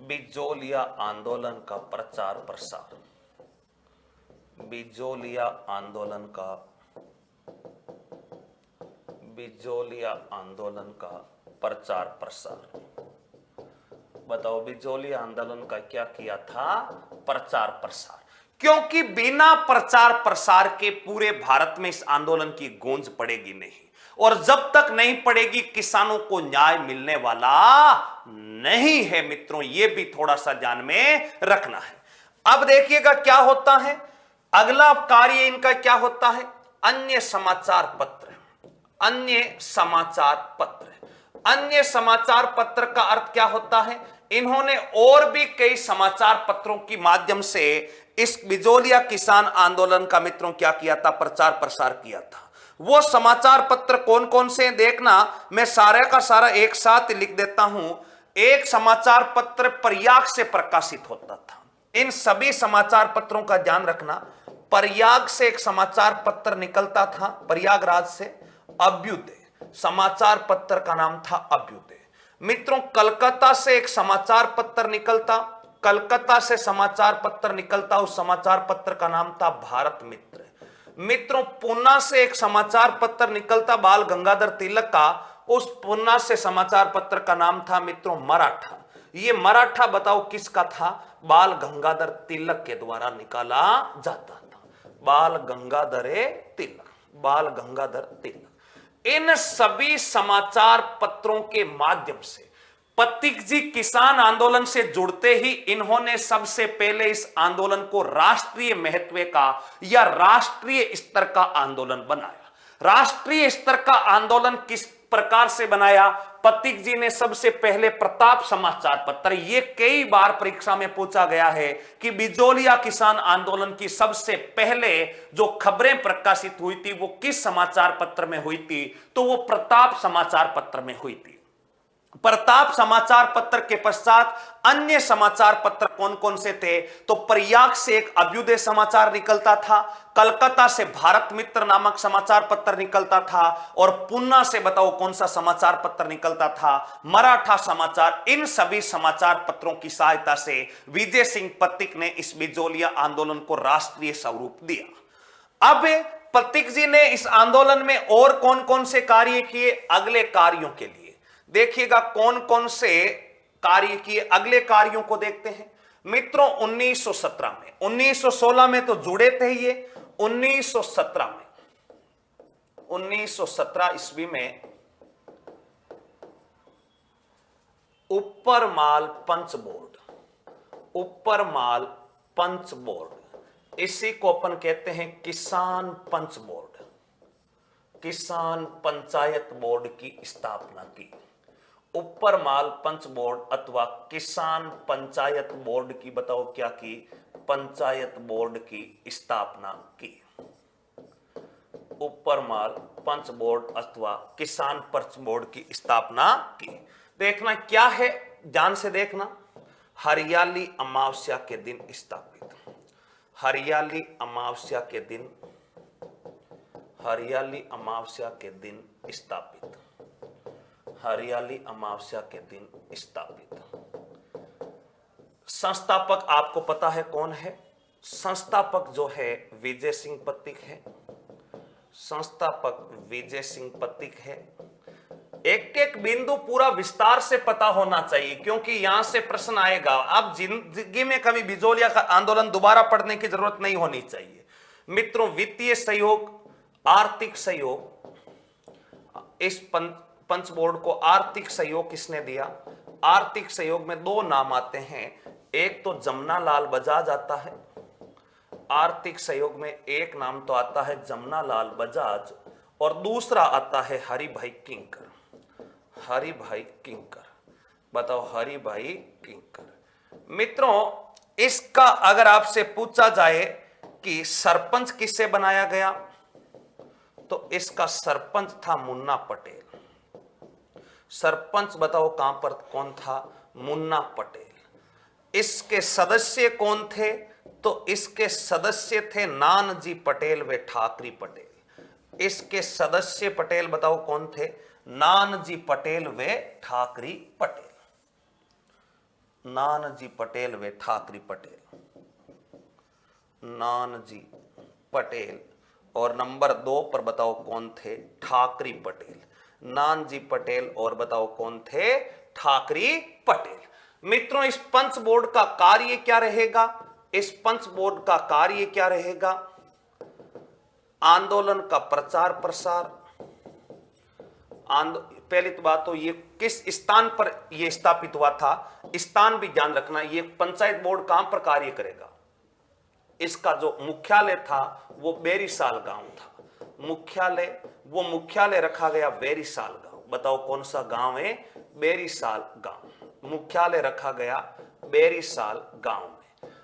बिजोलिया आंदोलन का प्रचार प्रसार, बिजोलिया आंदोलन का, बिजोलिया आंदोलन का प्रचार प्रसार। बताओ बिजोलिया आंदोलन का क्या किया था? प्रचार प्रसार। क्योंकि बिना प्रचार प्रसार के पूरे भारत में इस आंदोलन की गूंज पड़ेगी नहीं, और जब तक नहीं पड़ेगी किसानों को न्याय मिलने वाला नहीं है। मित्रों यह भी थोड़ा सा ध्यान में रखना है। अब देखिएगा क्या होता है, अगला कार्य इनका क्या होता है? अन्य समाचार पत्र, अन्य समाचार पत्र। अन्य समाचार पत्र का अर्थ क्या होता है? इन्होंने और भी कई समाचार पत्रों के माध्यम से इस बिजोलिया किसान आंदोलन का मित्रों क्या किया था? प्रचार प्रसार किया था। वो समाचार पत्र कौन कौन से देखना, मैं सारे का सारा एक साथ लिख देता हूं। एक समाचार पत्र प्रयाग से प्रकाशित होता था। इन सभी समाचार पत्रों का ध्यान रखना। प्रयाग से एक समाचार पत्र निकलता था, प्रयागराज से, अभ्युदय समाचार पत्र का नाम था अभ्युदय। मित्रों कलकत्ता से एक समाचार पत्र निकलता, कलकत्ता से समाचार पत्र निकलता, उस समाचार पत्र का नाम था भारत मित्र। मित्रों पूना से एक समाचार पत्र निकलता बाल गंगाधर तिलक का, उस पूना से समाचार पत्र का नाम था मित्रों मराठा। ये मराठा बताओ किसका था? बाल गंगाधर तिलक के द्वारा निकाला जाता था। बाल गंगाधर तिलक, बाल गंगाधर तिलक। इन सभी समाचार पत्रों के माध्यम से पथिक जी किसान आंदोलन से जुड़ते ही इन्होंने सबसे पहले इस आंदोलन को राष्ट्रीय महत्व का या राष्ट्रीय स्तर का आंदोलन बनाया। राष्ट्रीय स्तर का आंदोलन किस प्रकार से बनाया। पथिक जी ने सबसे पहले प्रताप समाचार पत्र, ये कई बार परीक्षा में पूछा गया है कि बिजोलिया किसान आंदोलन की सबसे पहले जो खबरें प्रकाशित हुई थी वो किस समाचार पत्र में हुई थी, तो वो प्रताप समाचार पत्र में हुई थी। प्रताप समाचार पत्र के पश्चात अन्य समाचार पत्र कौन कौन से थे, तो प्रयाग से एक अभ्युदय समाचार निकलता था, कलकत्ता से भारत मित्र नामक समाचार पत्र निकलता था, और पूना से बताओ कौन सा समाचार पत्र निकलता था, मराठा समाचार। इन सभी समाचार पत्रों की सहायता से विजय सिंह पथिक ने इस बिजोलिया आंदोलन को राष्ट्रीय स्वरूप दिया। अब पथिक जी ने इस आंदोलन में और कौन कौन से कार्य किए, अगले कार्यों के लिए देखिएगा कौन कौन से कार्य किए, अगले कार्यों को देखते हैं मित्रों। 1917 में, 1916 में तो जुड़े थे ये, 1917 ईस्वी में ऊपरमाल पंच बोर्ड, ऊपरमाल पंच बोर्ड, इसी को अपन कहते हैं किसान पंच बोर्ड, किसान पंचायत बोर्ड की स्थापना की। ऊपरमाल पंच बोर्ड अथवा किसान पंचायत बोर्ड की बताओ क्या की, पंचायत बोर्ड की स्थापना की। ऊपरमाल पंच बोर्ड अथवा किसान पंच बोर्ड की स्थापना की। देखना क्या है, ध्यान से देखना। हरियाली अमावस्या के दिन स्थापित, हरियाली अमावस्या के दिन, हरियाली अमावस्या के दिन स्थापित, हरियाली अमावस्या के दिन स्थापित। संस्थापक आपको पता है कौन है, संस्थापक जो है विजय सिंह पथिक है, संस्थापक विजय सिंह पथिक है। एक एक बिंदु पूरा विस्तार से पता होना चाहिए, क्योंकि यहां से प्रश्न आएगा। अब जिंदगी में कभी बिजोलिया का आंदोलन दोबारा पढ़ने की जरूरत नहीं होनी चाहिए मित्रों। वित्तीय सहयोग, आर्थिक सहयोग, इस पंच बोर्ड को आर्थिक सहयोग किसने दिया? आर्थिक सहयोग में दो नाम आते हैं, एक तो जमुना लाल बजाज आता है, आर्थिक सहयोग में एक नाम तो आता है जमुना लाल बजाज, और दूसरा आता है हरि भाई किंकर, हरि भाई किंकर। बताओ, हरि भाई किंकर। मित्रों, इसका अगर आपसे पूछा जाए कि सरपंच किससे बनाया गया, तो इसका सरपंच था मुन्ना पटेल। सरपंच बताओ कहां पर कौन था? मुन्ना पटेल। इसके सदस्य कौन थे? तो इसके सदस्य थे नानजी पटेल व ठाकरी पटेल। इसके सदस्य पटेल बताओ कौन थे? नानजी पटेल व ठाकरी पटेल, नानजी पटेल व ठाकरी पटेल, नानजी पटेल। और नंबर 2 पर बताओ कौन थे? ठाकरी पटेल। नानजी पटेल और बताओ कौन थे? ठाकरी पटेल। मित्रों, इस पंच बोर्ड का कार्य क्या रहेगा? इस पंच बोर्ड का कार्य क्या रहेगा? आंदोलन का प्रचार प्रसार। पहली तो बात तो ये किस स्थान पर यह स्थापित हुआ था, स्थान भी ध्यान रखना। ये पंचायत बोर्ड कहां पर कार्य करेगा? इसका जो मुख्यालय था वो बेरीसाल गांव था। मुख्यालय रखा गया बेरीसाल गांव। बताओ कौन सा गांव है? बेरीसाल गांव। मुख्यालय रखा गया बेरीसाल गांव में।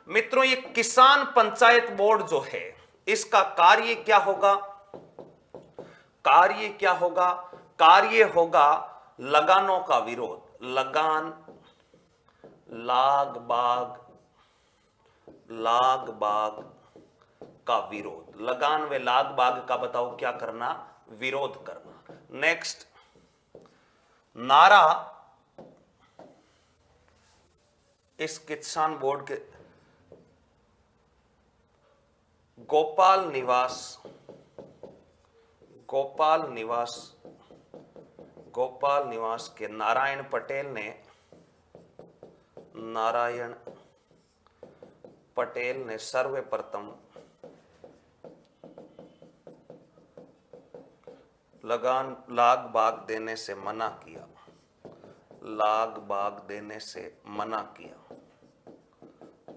मित्रों, ये किसान पंचायत बोर्ड जो है, इसका कार्य क्या होगा? कार्य क्या होगा? कार्य होगा लगानों का विरोध। लगान, लाग बाग का विरोध। लगान व लाग बाग का बताओ क्या करना? विरोध करना। नेक्स्ट, नारा। इस किसान बोर्ड के गोपाल निवास के नारायण पटेल ने सर्वप्रथम लाग बाग देने से मना किया। लाग बाग देने से मना किया।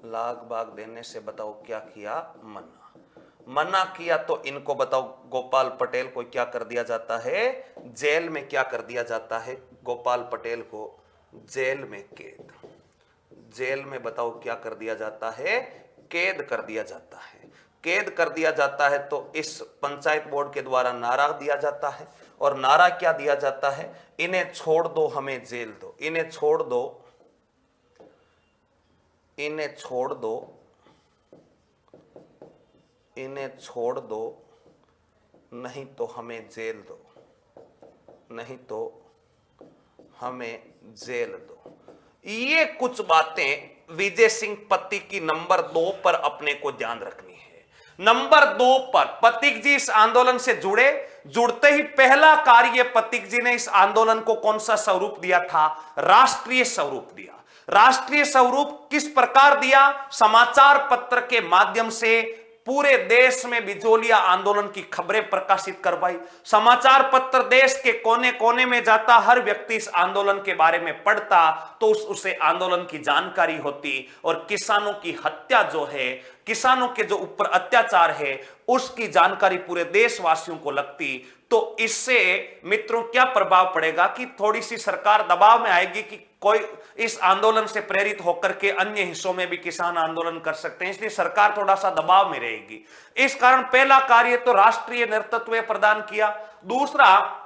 लाग बाग देने से बताओ क्या किया? मना। मना किया तो इनको बताओ, गोपाल पटेल को क्या कर दिया जाता है, जेल में क्या कर दिया जाता है, गोपाल पटेल को जेल में कैद, जेल में बताओ क्या कर दिया जाता है, कैद कर दिया जाता है, कैद कर दिया जाता है। तो इस पंचायत बोर्ड के द्वारा नारा दिया जाता है, और नारा क्या दिया जाता है, इन्हें छोड़ दो हमें जेल दो, इन्हें छोड़ दो, इन्हें छोड़ दो, इन्हें छोड़ दो, नहीं तो हमें जेल दो, नहीं तो हमें जेल दो। ये कुछ बातें विजय सिंह पत्ती की नंबर 2 पर अपने को ध्यान रखनी है। नंबर 2 पर पथिक जी इस आंदोलन से जुड़ते ही पहला कार्य पथिक जी ने इस आंदोलन को कौन सा स्वरूप दिया था, राष्ट्रीय स्वरूप दिया। राष्ट्रीय स्वरूप किस प्रकार दिया, समाचार पत्र के माध्यम से पूरे देश में बिजोलिया आंदोलन की खबरें प्रकाशित करवाई। समाचार पत्र देश के कोने कोने में जाता, हर व्यक्ति इस आंदोलन के बारे में पढ़ता तो उसे आंदोलन की जानकारी होती, और किसानों की हत्या जो है, किसानों के जो ऊपर अत्याचार है, उसकी जानकारी पूरे देशवासियों को लगती। तो इससे मित्रों क्या प्रभाव पड़ेगा कि थोड़ी सी सरकार दबाव में आएगी कि कोई इस आंदोलन से प्रेरित होकर के अन्य हिस्सों में भी किसान आंदोलन कर सकते हैं, इसलिए सरकार थोड़ा सा दबाव में रहेगी। इस कारण पहला कार्य तो राष्ट्रीय नेतृत्व प्रदान किया। दूसरा,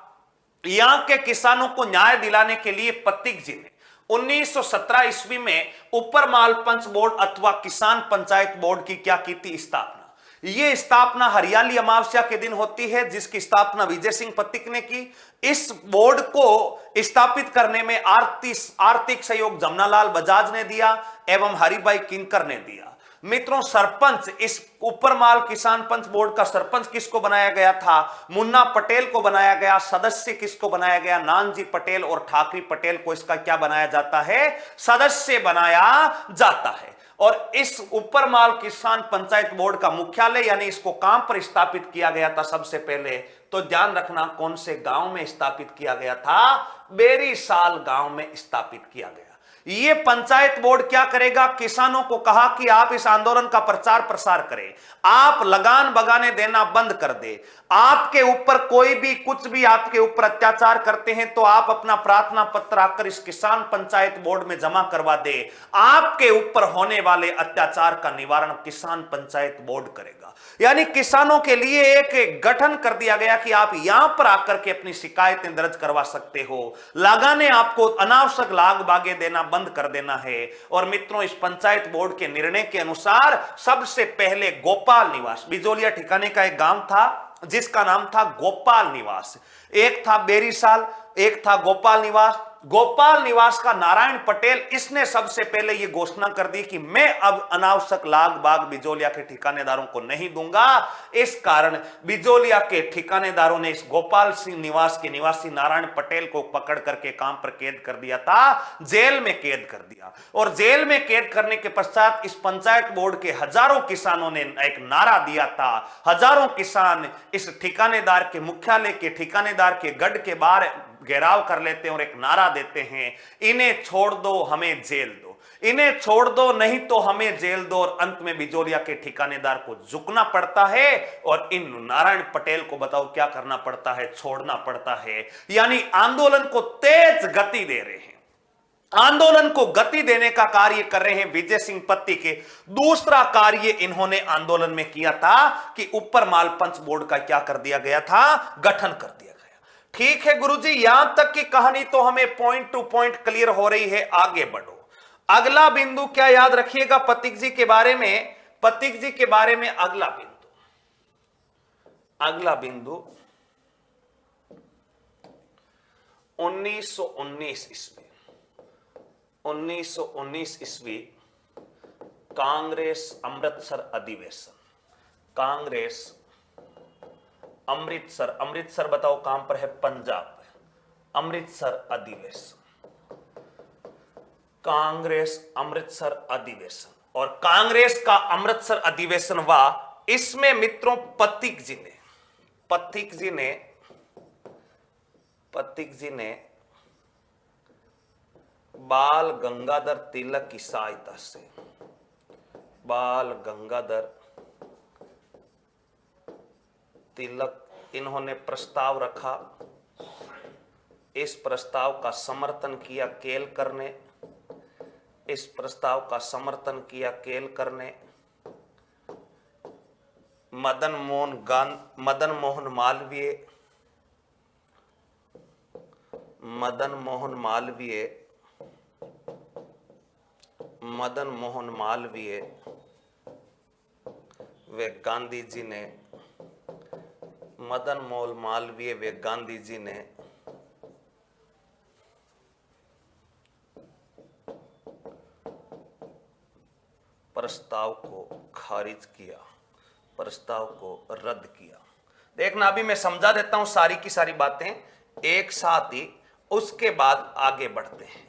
यहां के किसानों को न्याय दिलाने के लिए पथिक जी ने 1917 ईस्वी में ऊपर माल पंच बोर्ड अथवा किसान पंचायत बोर्ड की क्या की थी, स्थापना। यह स्थापना हरियाली अमावस्या के दिन होती है, जिसकी स्थापना विजय सिंह पथिक ने की। इस बोर्ड को स्थापित करने में आर्थिक सहयोग जमनालाल बजाज ने दिया एवं हरिभाई किंकर ने दिया। मित्रों, सरपंच, इस ऊपरमाल किसान पंच बोर्ड का सरपंच किसको बनाया गया था, मुन्ना पटेल को बनाया गया। सदस्य किसको बनाया गया, नानजी पटेल और ठाकरी पटेल को इसका क्या बनाया जाता है, सदस्य बनाया जाता है। और इस ऊपरमाल किसान पंचायत बोर्ड का मुख्यालय यानी इसको काम पर स्थापित किया गया था सबसे पहले, तो ध्यान रखना कौन से गांव में स्थापित किया गया था, बेरीसाल गांव में स्थापित किया गया। ये पंचायत बोर्ड क्या करेगा, किसानों को कहा कि आप इस आंदोलन का प्रचार प्रसार करें, आप लगान बगाने देना बंद कर दे, आपके ऊपर कोई भी कुछ भी आपके ऊपर अत्याचार करते हैं तो आप अपना प्रार्थना पत्र आकर इस किसान पंचायत बोर्ड में जमा करवा दे, आपके ऊपर होने वाले अत्याचार का निवारण किसान पंचायत बोर्ड करेगा। यानी किसानों के लिए एक गठन कर दिया गया कि आप यहां पर आकर के अपनी शिकायतें दर्ज करवा सकते हो, लगाने आपको अनावश्यक लाग बागे देना बंद कर देना है। और मित्रों, इस पंचायत बोर्ड के निर्णय के अनुसार सबसे पहले गोपाल निवास, बिजोलिया ठिकाने का एक गांव था जिसका नाम था गोपाल निवास, एक था बेरीसाल, एक था गोपाल निवास। गोपाल निवास का नारायण पटेल, इसने सबसे पहले यह घोषणा कर दी कि मैं अब अनावश्यक लाग बाग बिजोलिया के ठिकानेदारों को नहीं दूंगा। इस कारण बिजोलिया के ठिकानेदारों ने इस गोपाल सिंह निवास के निवासी नारायण पटेल को पकड़ करके काम पर कैद कर दिया था, जेल में कैद कर दिया। और जेल में कैद करने के पश्चात इस पंचायत बोर्ड के हजारों किसानों ने एक नारा दिया था। हजारों किसान इस ठिकानेदार के मुख्यालय के ठिकानेदार के गढ़ के बाहर घेराव कर लेते हैं और एक नारा देते हैं, इन्हें छोड़ दो हमें जेल दो, इन्हें छोड़ दो नहीं तो हमें जेल दो। और अंत में बिजोलिया के ठिकानेदार को झुकना पड़ता है और इन नारायण पटेल को बताओ क्या करना पड़ता है, छोड़ना पड़ता है। यानी आंदोलन को तेज गति दे रहे हैं, आंदोलन को गति देने का कार्य कर रहे हैं विजय सिंह पत्ती के। दूसरा कार्य इन्होंने आंदोलन में किया था कि ऊपर माल पंच बोर्ड का क्या कर दिया गया था, गठन कर दिया गया। ठीक है गुरुजी, यहां तक की कहानी तो हमें पॉइंट टू पॉइंट क्लियर हो रही है, आगे बढ़ो। अगला बिंदु क्या याद रखिएगा पथिक जी के बारे में, पथिक जी के बारे में अगला बिंदु 1919 ईस्वी, 1919 ईस्वी कांग्रेस अमृतसर अधिवेशन, कांग्रेस अमृतसर, अमृतसर बताओ कहां पर है, पंजाब, अमृतसर अधिवेशन, कांग्रेस अमृतसर अधिवेशन। और कांग्रेस का अमृतसर अधिवेशन हुआ, इसमें मित्रों पथिक जी ने बाल गंगाधर तिलक की सहायता से, बाल गंगाधर तिलक, इन्होंने प्रस्ताव रखा। इस प्रस्ताव का समर्थन किया केलकर ने। इस प्रस्ताव का समर्थन किया केलकर ने। मदन मोहन मालवीय, मदन मोहन मालवीय वे गांधी जी ने, मदन मोहन मालवीय वे गांधी जी ने प्रस्ताव को खारिज किया, प्रस्ताव को रद्द किया। देखना, अभी मैं समझा देता हूं सारी की सारी बातें एक साथ ही, उसके बाद आगे बढ़ते हैं।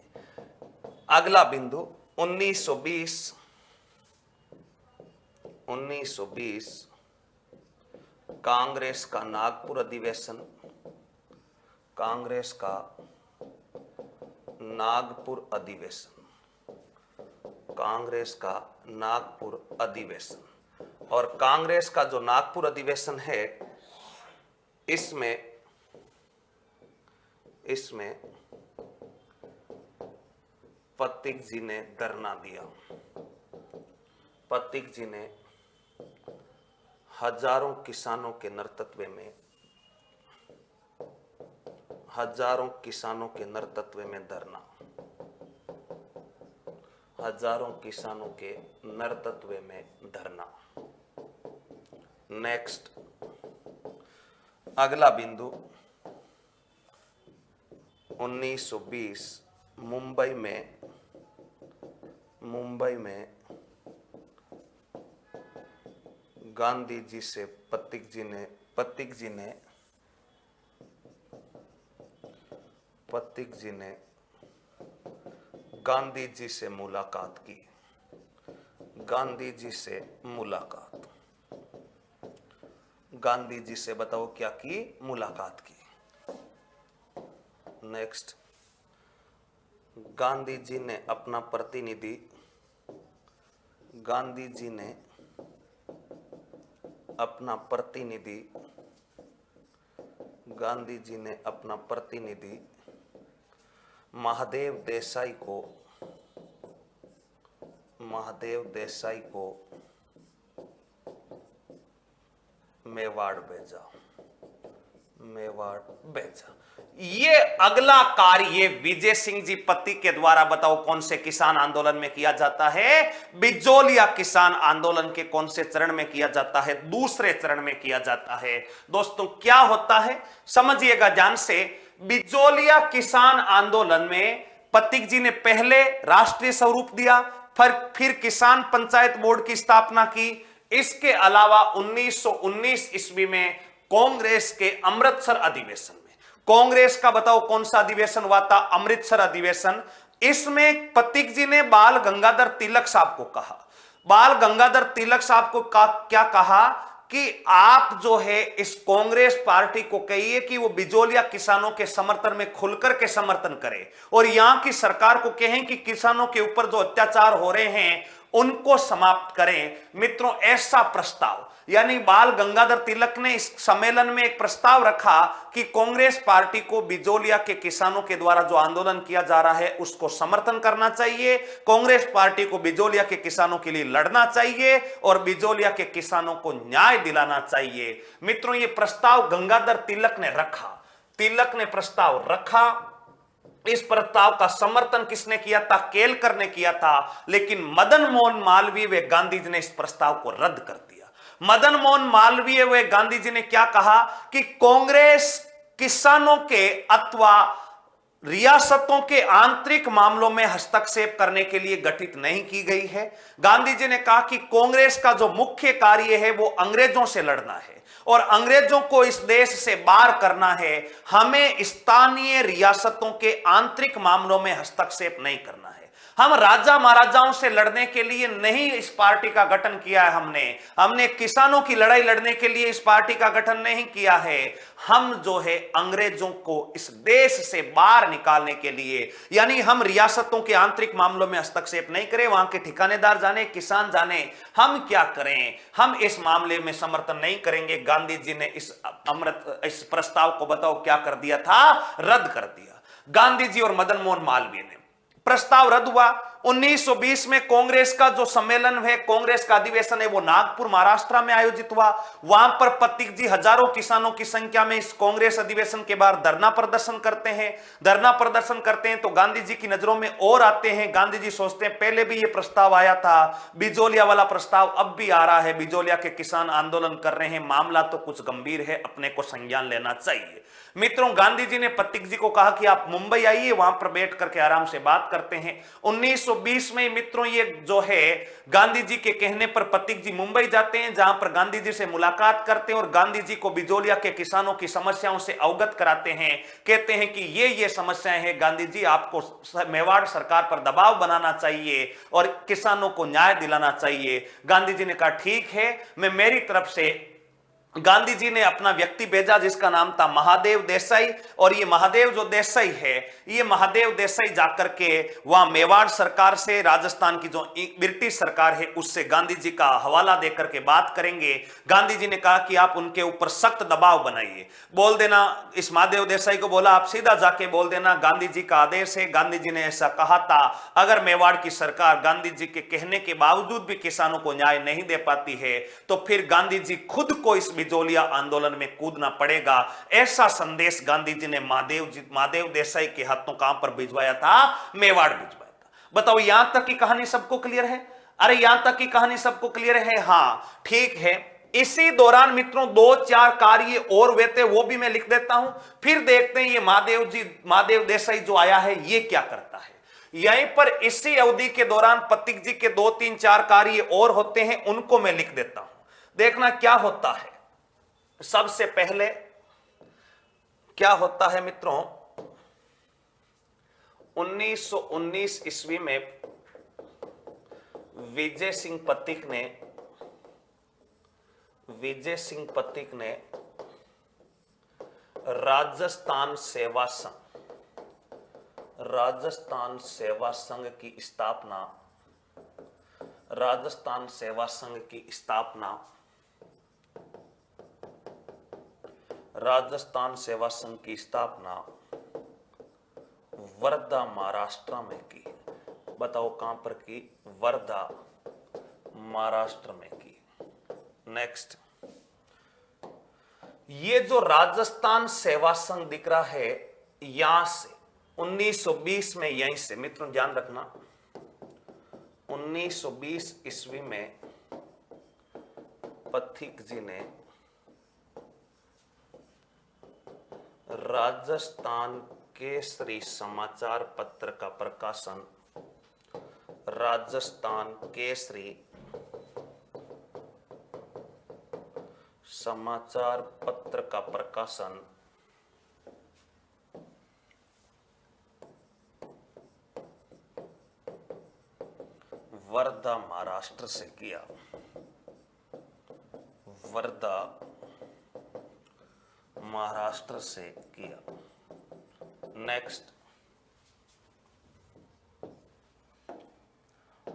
अगला बिंदु 1920 कांग्रेस का नागपुर अधिवेशन, कांग्रेस का नागपुर अधिवेशन, कांग्रेस का नागपुर अधिवेशन। और कांग्रेस का जो नागपुर अधिवेशन है, इसमें पथिक जी ने धरना दिया। पथिक जी ने हजारों किसानों के नेतृत्व में, हजारों किसानों के नेतृत्व में धरना, हजारों किसानों के नेतृत्व में धरना। नेक्स्ट, अगला बिंदु 1920 मुंबई में गांधी जी से पथिक जी ने गांधी जी से मुलाकात की। गांधी जी से मुलाकात, गांधी जी से बताओ क्या की? मुलाकात की। नेक्स्ट, गांधी जी ने अपना प्रतिनिधि, गांधी जी ने अपना प्रतिनिधि, गांधी जी ने अपना प्रतिनिधि महादेव देसाई को मेवाड़ भेजा। ये अगला कार्य ये विजय सिंह जी पत्ती के द्वारा बताओ कौन से किसान आंदोलन में किया जाता है? बिजोलिया किसान आंदोलन के कौन से चरण में किया जाता है? दूसरे चरण में किया जाता है। दोस्तों क्या होता है समझिएगा ध्यान से। बिजोलिया किसान आंदोलन में पथिक जी ने पहले राष्ट्रीय स्वरूप दिया, फिर किसान पंचायत बोर्ड की स्थापना की। इसके अलावा 1919 ईस्वी में कांग्रेस के अमृतसर अधिवेशन में, कांग्रेस का बताओ कौन सा अधिवेशन हुआ था? अमृतसर अधिवेशन। इसमें पथिक जी ने बाल गंगाधर तिलक साहब को कहा, बाल गंगाधर तिलक साहब को क्या कहा कि आप जो है इस कांग्रेस पार्टी को कहिए कि वो बिजोलिया किसानों के समर्थन में खुलकर के समर्थन करे और यहां की सरकार को कहें कि किसानों के ऊपर जो अत्याचार हो रहे हैं उनको समाप्त करें। मित्रों, ऐसा प्रस्ताव यानी बाल गंगाधर तिलक ने इस सम्मेलन में एक प्रस्ताव रखा कि कांग्रेस पार्टी को बिजोलिया के किसानों के द्वारा जो आंदोलन किया जा रहा है उसको समर्थन करना चाहिए, कांग्रेस पार्टी को बिजोलिया के किसानों के लिए लड़ना चाहिए और बिजोलिया के किसानों को न्याय दिलाना चाहिए। मित्रों, यह प्रस्ताव गंगाधर तिलक ने रखा, तिलक ने प्रस्ताव रखा। इस प्रस्ताव का समर्थन किसने किया था? केलकर ने किया था। लेकिन मदन मोहन मालवीय व गांधी जी ने इस प्रस्ताव को रद्द कर दिया। मदन मोहन मालवीय व गांधी जी ने क्या कहा कि कांग्रेस किसानों के अथवा रियासतों के आंतरिक मामलों में हस्तक्षेप करने के लिए गठित नहीं की गई है। गांधी जी ने कहा कि कांग्रेस का जो मुख्य कार्य है वो अंग्रेजों से लड़ना है और अंग्रेजों को इस देश से बाहर करना है। हमें स्थानीय रियासतों के आंतरिक मामलों में हस्तक्षेप नहीं करना है। हम राजा महाराजाओं से लड़ने के लिए नहीं इस पार्टी का गठन किया है। हमने किसानों की लड़ाई लड़ने के लिए इस पार्टी का गठन नहीं किया है। हम जो है अंग्रेजों को इस देश से बाहर निकालने के लिए, यानी हम रियासतों के आंतरिक मामलों में हस्तक्षेप नहीं करें, वहां के ठिकानेदार जाने, किसान जाने, हम क्या करें, हम इस मामले में समर्थन नहीं करेंगे। गांधी जी ने इस प्रस्ताव को बताओ क्या कर दिया था, रद्द कर दिया। गांधी जी और मदन मोहन मालवीय ने, प्रस्ताव रद्द हुआ। 1920 में कांग्रेस का जो सम्मेलन है, कांग्रेस का अधिवेशन है, वो नागपुर महाराष्ट्र में आयोजित हुआ। वहां पर पथिक जी हजारों किसानों की संख्या में इस कांग्रेस अधिवेशन के बाद धरना प्रदर्शन करते हैं। तो गांधी जी की नजरों में और आते हैं। गांधी जी सोचते हैं पहले भी ये प्रस्ताव आया था, बिजोलिया वाला प्रस्ताव अब भी आ रहा है, बिजोलिया के किसान आंदोलन कर रहे हैं, मामला तो कुछ गंभीर है, अपने को संज्ञान लेना चाहिए। मित्रों, गांधी जी ने पथिक जी को कहा कि आप मुंबई आइए, वहां पर बैठ करके आराम से बात करते हैं। 1920 में मित्रों ये जो है गांधी जी के कहने पर पथिक जी मुंबई जाते हैं, जहां पर गांधी जी से मुलाकात करते हैं और गांधी जी को बिजोलिया के किसानों की समस्याओं से अवगत कराते हैं। कहते हैं कि ये समस्याएं हैं गांधी जी, आपको मेवाड़ सरकार पर दबाव बनाना चाहिए और किसानों को न्याय दिलाना चाहिए। गांधी जी ने कहा ठीक है, मैं मेरी तरफ से, गांधी जी ने अपना व्यक्ति भेजा जिसका नाम था महादेव देसाई, और ये महादेव जो देसाई है, ये महादेव देसाई जाकर के वहां मेवाड़ सरकार से, राजस्थान की जो ब्रिटिश सरकार है उससे गांधी जी का हवाला देकर के बात करेंगे। गांधी जी ने कहा कि आप उनके ऊपर सख्त दबाव बनाइए, बोल देना, इस महादेव देसाई को बोला आप सीधा जाके बोल देना गांधी जी का आदेश है, गांधी जी ने ऐसा कहा था। अगर मेवाड़ की सरकार गांधी जी के कहने के बावजूद भी किसानों को न्याय नहीं दे पाती है तो फिर गांधी जी खुद को इस बिजोलिया आंदोलन में कूदना पड़ेगा। ऐसा संदेश गांधी जी ने महादेव देसाई के हाथों कहां पर भिजवाया था, मेवाड़ भिजवाया था। बताओ, यहां तक की कहानी सबको क्लियर है? अरे यहां तक की कहानी सबको क्लियर है? हाँ ठीक है। इसी दौरान मित्रों 2-4 कार्य और हुए थे, वो भी मैं लिख देता हूं, फिर देखते हैं ये महादेव देसाई जो आया है ये क्या करता है। यहीं पर इसी अवधि के दौरान पथिक जी के 2-3-4 कार्य और होते हैं, उनको मैं लिख देता हूं, देखना क्या होता है। सबसे पहले क्या होता है मित्रों, 1919 ईस्वी में विजय सिंह पथिक ने राजस्थान सेवा संघ की स्थापना, राजस्थान सेवा संघ की स्थापना वर्धा महाराष्ट्र में की। बताओ कहां पर की? वर्धा महाराष्ट्र में की। नेक्स्ट, ये जो राजस्थान सेवा संघ दिख रहा है, यहां से 1920 में, यहीं से मित्रों ध्यान रखना, 1920 ईस्वी में पथिक जी ने राजस्थान केसरी समाचार पत्र का प्रकाशन, राजस्थान केसरी समाचार पत्र का प्रकाशन वर्धा महाराष्ट्र से किया। वर्धा महाराष्ट्र से किया। नेक्स्ट,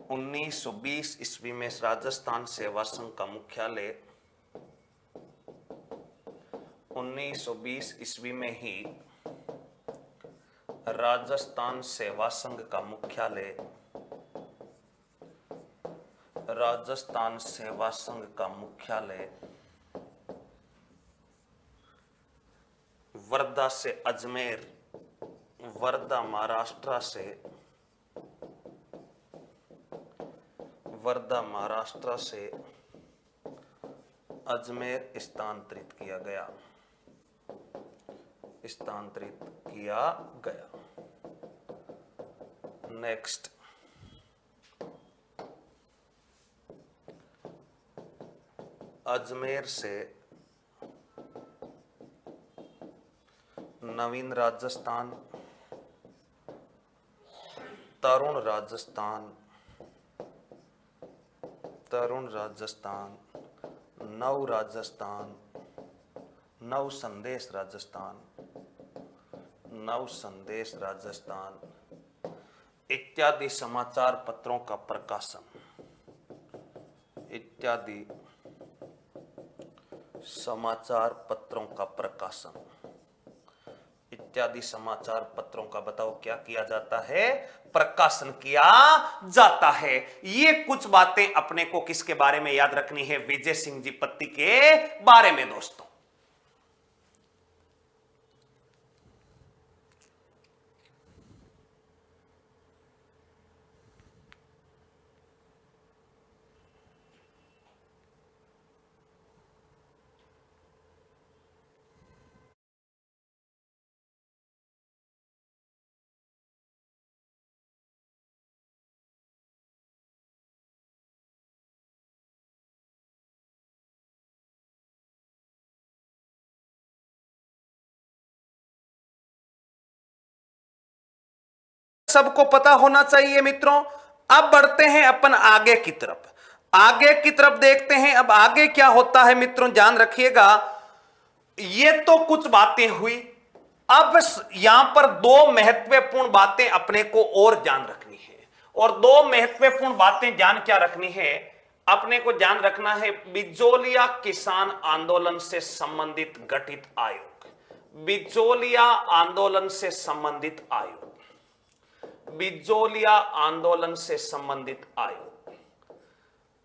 1920 ईस्वी में राजस्थान सेवा संघ का मुख्यालय, 1920 ईस्वी में ही राजस्थान सेवा संघ का मुख्यालय, राजस्थान सेवा संघ का मुख्यालय वर्धा से अजमेर, वर्धा महाराष्ट्र से अजमेर स्थानांतरित किया गया। नेक्स्ट, अजमेर से नवीन राजस्थान, तरुण राजस्थान, तरुण राजस्थान, नव राजस्थान, नव संदेश राजस्थान, नव संदेश राजस्थान इत्यादि समाचार पत्रों का प्रकाशन, इत्यादि समाचार पत्रों का प्रकाशन, इत्यादि समाचार पत्रों का बताओ क्या किया जाता है, प्रकाशन किया जाता है। ये कुछ बातें अपने को किसके बारे में याद रखनी है, विजय सिंह जी पत्ती के बारे में दोस्तों। सबको पता होना चाहिए मित्रों। अब बढ़ते हैं अपन आगे की तरफ, आगे की तरफ देखते हैं। अब आगे क्या होता है मित्रों, ध्यान रखिएगा। ये तो कुछ बातें हुई, अब यहां पर दो महत्वपूर्ण बातें अपने को और ध्यान रखनी है। और दो महत्वपूर्ण बातें ध्यान क्या रखनी है, अपने को ध्यान रखना है बिचौलिया किसान आंदोलन से संबंधित गठित आयोग, बिचौलिया आंदोलन से संबंधित आयोग, बिचौलिया आंदोलन से संबंधित आयोग,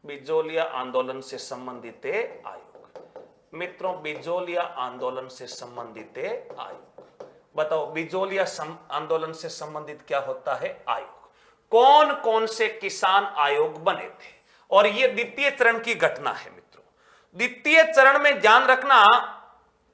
बिचौलिया आंदोलन से संबंधित आयोग। मित्रों बिचौलिया आंदोलन से संबंधित आयोग, बताओ बिचौलिया आंदोलन से संबंधित क्या होता है, आयोग। कौन कौन से किसान आयोग बने थे, और यह द्वितीय चरण की घटना है मित्रों। द्वितीय चरण में ध्यान रखना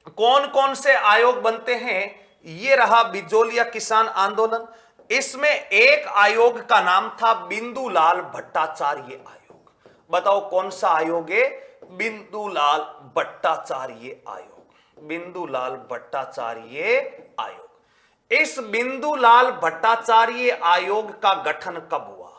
कौन कौन से आयोग बनते हैं, यह रहा बिचौलिया किसान आंदोलन। इसमें एक आयोग का नाम था बिंदुलाल भट्टाचार्य आयोग। बताओ कौन सा आयोग है, बिंदुलाल भट्टाचार्य आयोग, बिंदुलाल भट्टाचार्य आयोग। इस बिंदुलाल भट्टाचार्य आयोग का गठन कब हुआ,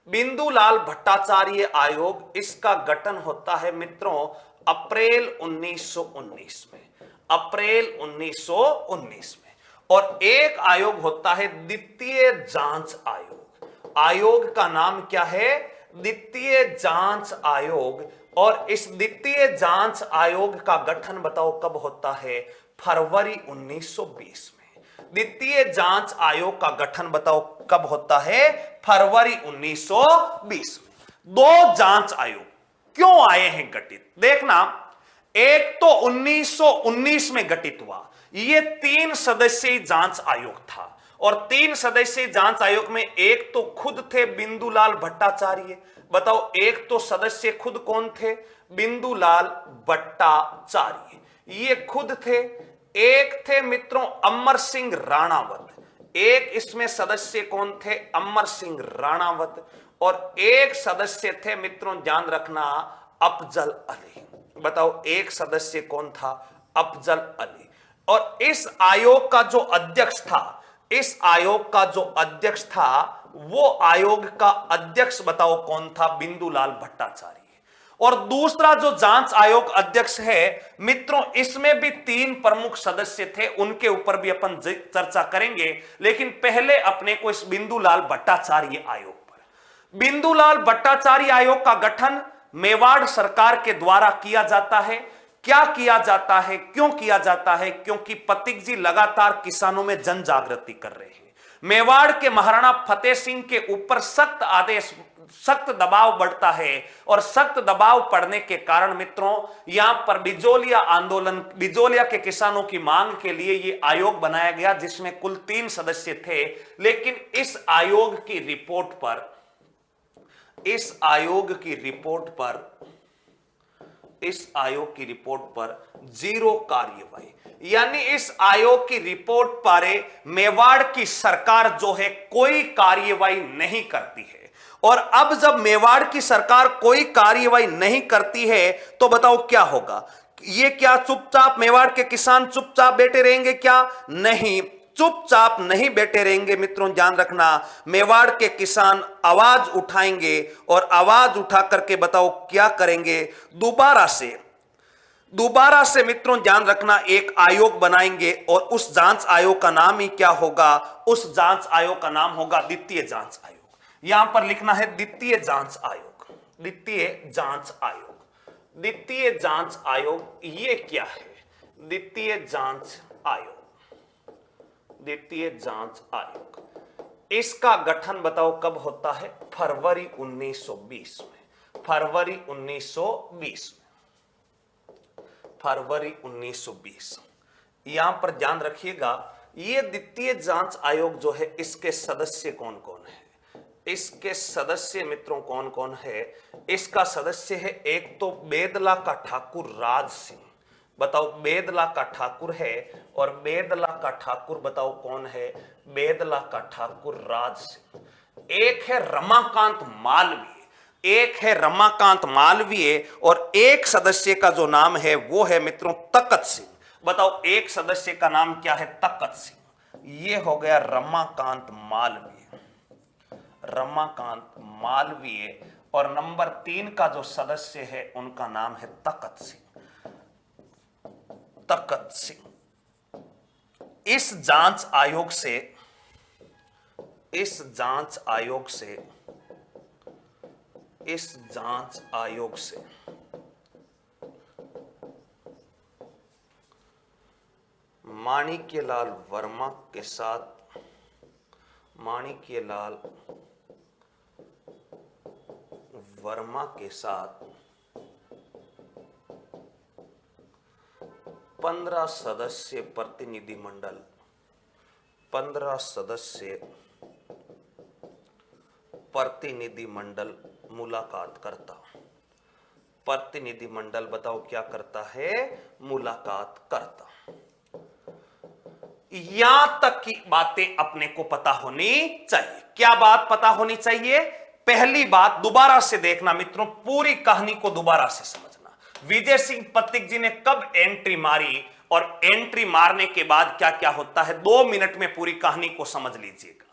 बिंदुलाल भट्टाचार्य आयोग, इसका गठन होता है मित्रों अप्रैल 1919 में, अप्रैल 1919 में। और एक आयोग होता है द्वितीय जांच आयोग, आयोग का नाम क्या है, द्वितीय जांच आयोग। और इस द्वितीय जांच आयोग का गठन बताओ कब होता है, फरवरी 1920 में। द्वितीय जांच आयोग का गठन बताओ कब होता है, फरवरी 1920 में। दो जांच आयोग क्यों आए हैं गठित, देखना। एक तो 1919 में गठित हुआ, ये 3 सदस्यीय जांच आयोग था। और 3 सदस्यीय जांच आयोग में एक तो खुद थे बिंदुलाल भट्टाचार्य। बताओ एक तो सदस्य खुद कौन थे, बिंदुलाल भट्टाचार्य, ये खुद थे। एक थे मित्रों अमर सिंह राणावत, एक इसमें सदस्य कौन थे, अमर सिंह राणावत। और एक सदस्य थे मित्रों ध्यान रखना अफजल अली। बताओ एक सदस्य कौन था, अफजल अली। और इस आयोग का जो अध्यक्ष था, इस आयोग का जो अध्यक्ष था, वो आयोग का अध्यक्ष बताओ कौन था, बिंदुलाल भट्टाचार्य। और दूसरा जो जांच आयोग अध्यक्ष है मित्रों, इसमें भी 3 प्रमुख सदस्य थे, उनके ऊपर भी अपन चर्चा करेंगे। लेकिन पहले अपने को इस बिंदुलाल भट्टाचार्य आयोग पर, बिंदुलाल भट्टाचार्य आयोग का गठन मेवाड़ सरकार के द्वारा किया जाता है। क्या किया जाता है, क्यों किया जाता है, क्योंकि पथिक जी लगातार किसानों में जन जागृति कर रहे हैं। मेवाड़ के महाराणा फतेह सिंह के ऊपर सख्त आदेश, सख्त दबाव बढ़ता है। और सख्त दबाव पड़ने के कारण मित्रों यहां पर बिचौलिया आंदोलन, बिचौलिया के किसानों की मांग के लिए यह आयोग बनाया गया, जिसमें कुल 3 सदस्य थे। लेकिन इस आयोग की रिपोर्ट पर, इस आयोग की रिपोर्ट पर, इस आयोग की रिपोर्ट पर 0 कार्यवाही, यानी इस आयोग की रिपोर्ट पर मेवाड़ की सरकार जो है कोई कार्यवाही नहीं करती है। और अब जब मेवाड़ की सरकार कोई कार्यवाही नहीं करती है तो बताओ क्या होगा, ये क्या चुपचाप मेवाड़ के किसान चुपचाप बैठे रहेंगे क्या, नहीं। चुपचाप नहीं बैठे रहेंगे मित्रों, ध्यान रखना। मेवाड़ के किसान आवाज उठाएंगे और आवाज उठा करके बताओ क्या करेंगे, दोबारा से मित्रों ध्यान रखना, एक आयोग बनाएंगे और उस जांच आयोग का नाम ही क्या होगा, उस जांच आयोग का नाम होगा द्वितीय जांच आयोग। यहां पर लिखना है द्वितीय जांच आयोग, द्वितीय जांच आयोग। द्वितीय जांच आयोग ये क्या है, द्वितीय जांच आयोग, द्वितीय जांच आयोग, इसका गठन बताओ कब होता है, फरवरी 1920 में, फरवरी 1920 में, फरवरी 1920। यहां पर ध्यान रखिएगा, ये द्वितीय जांच आयोग जो है इसके सदस्य कौन कौन है, इसके सदस्य मित्रों कौन कौन है, इसका सदस्य है एक तो बेदला का ठाकुर राज सिंह, बताओ बेदला का ठाकुर है, और बेदला का ठाकुर बताओ कौन है, बेदला का ठाकुर राज सिंह। एक है रमाकांत मालवीय, एक है रमाकांत मालवीय, और एक सदस्य का जो नाम है वो है मित्रों तकत सिंह। बताओ एक सदस्य का नाम क्या है, तकत सिंह। ये हो गया रमाकांत मालवीय, रमाकांत मालवीय, और नंबर 3 का जो सदस्य है उनका नाम है तकत सिंह, तकत सिंह। इस जांच आयोग से, इस जांच आयोग से, इस जांच आयोग से माणिक्यलाल वर्मा के साथ, माणिक्यलाल वर्मा के साथ 15 सदस्य प्रतिनिधिमंडल, 15 सदस्य प्रतिनिधिमंडल मुलाकात करता, प्रतिनिधिमंडल बताओ क्या करता है, मुलाकात करता। यहां तक की बातें अपने को पता होनी चाहिए। क्या बात पता होनी चाहिए, पहली बात दोबारा से देखना मित्रों, पूरी कहानी को दोबारा से समझना। विजय सिंह पथिक जी ने कब एंट्री मारी और एंट्री मारने के बाद क्या क्या होता है, 2 मिनट में पूरी कहानी को समझ लीजिएगा।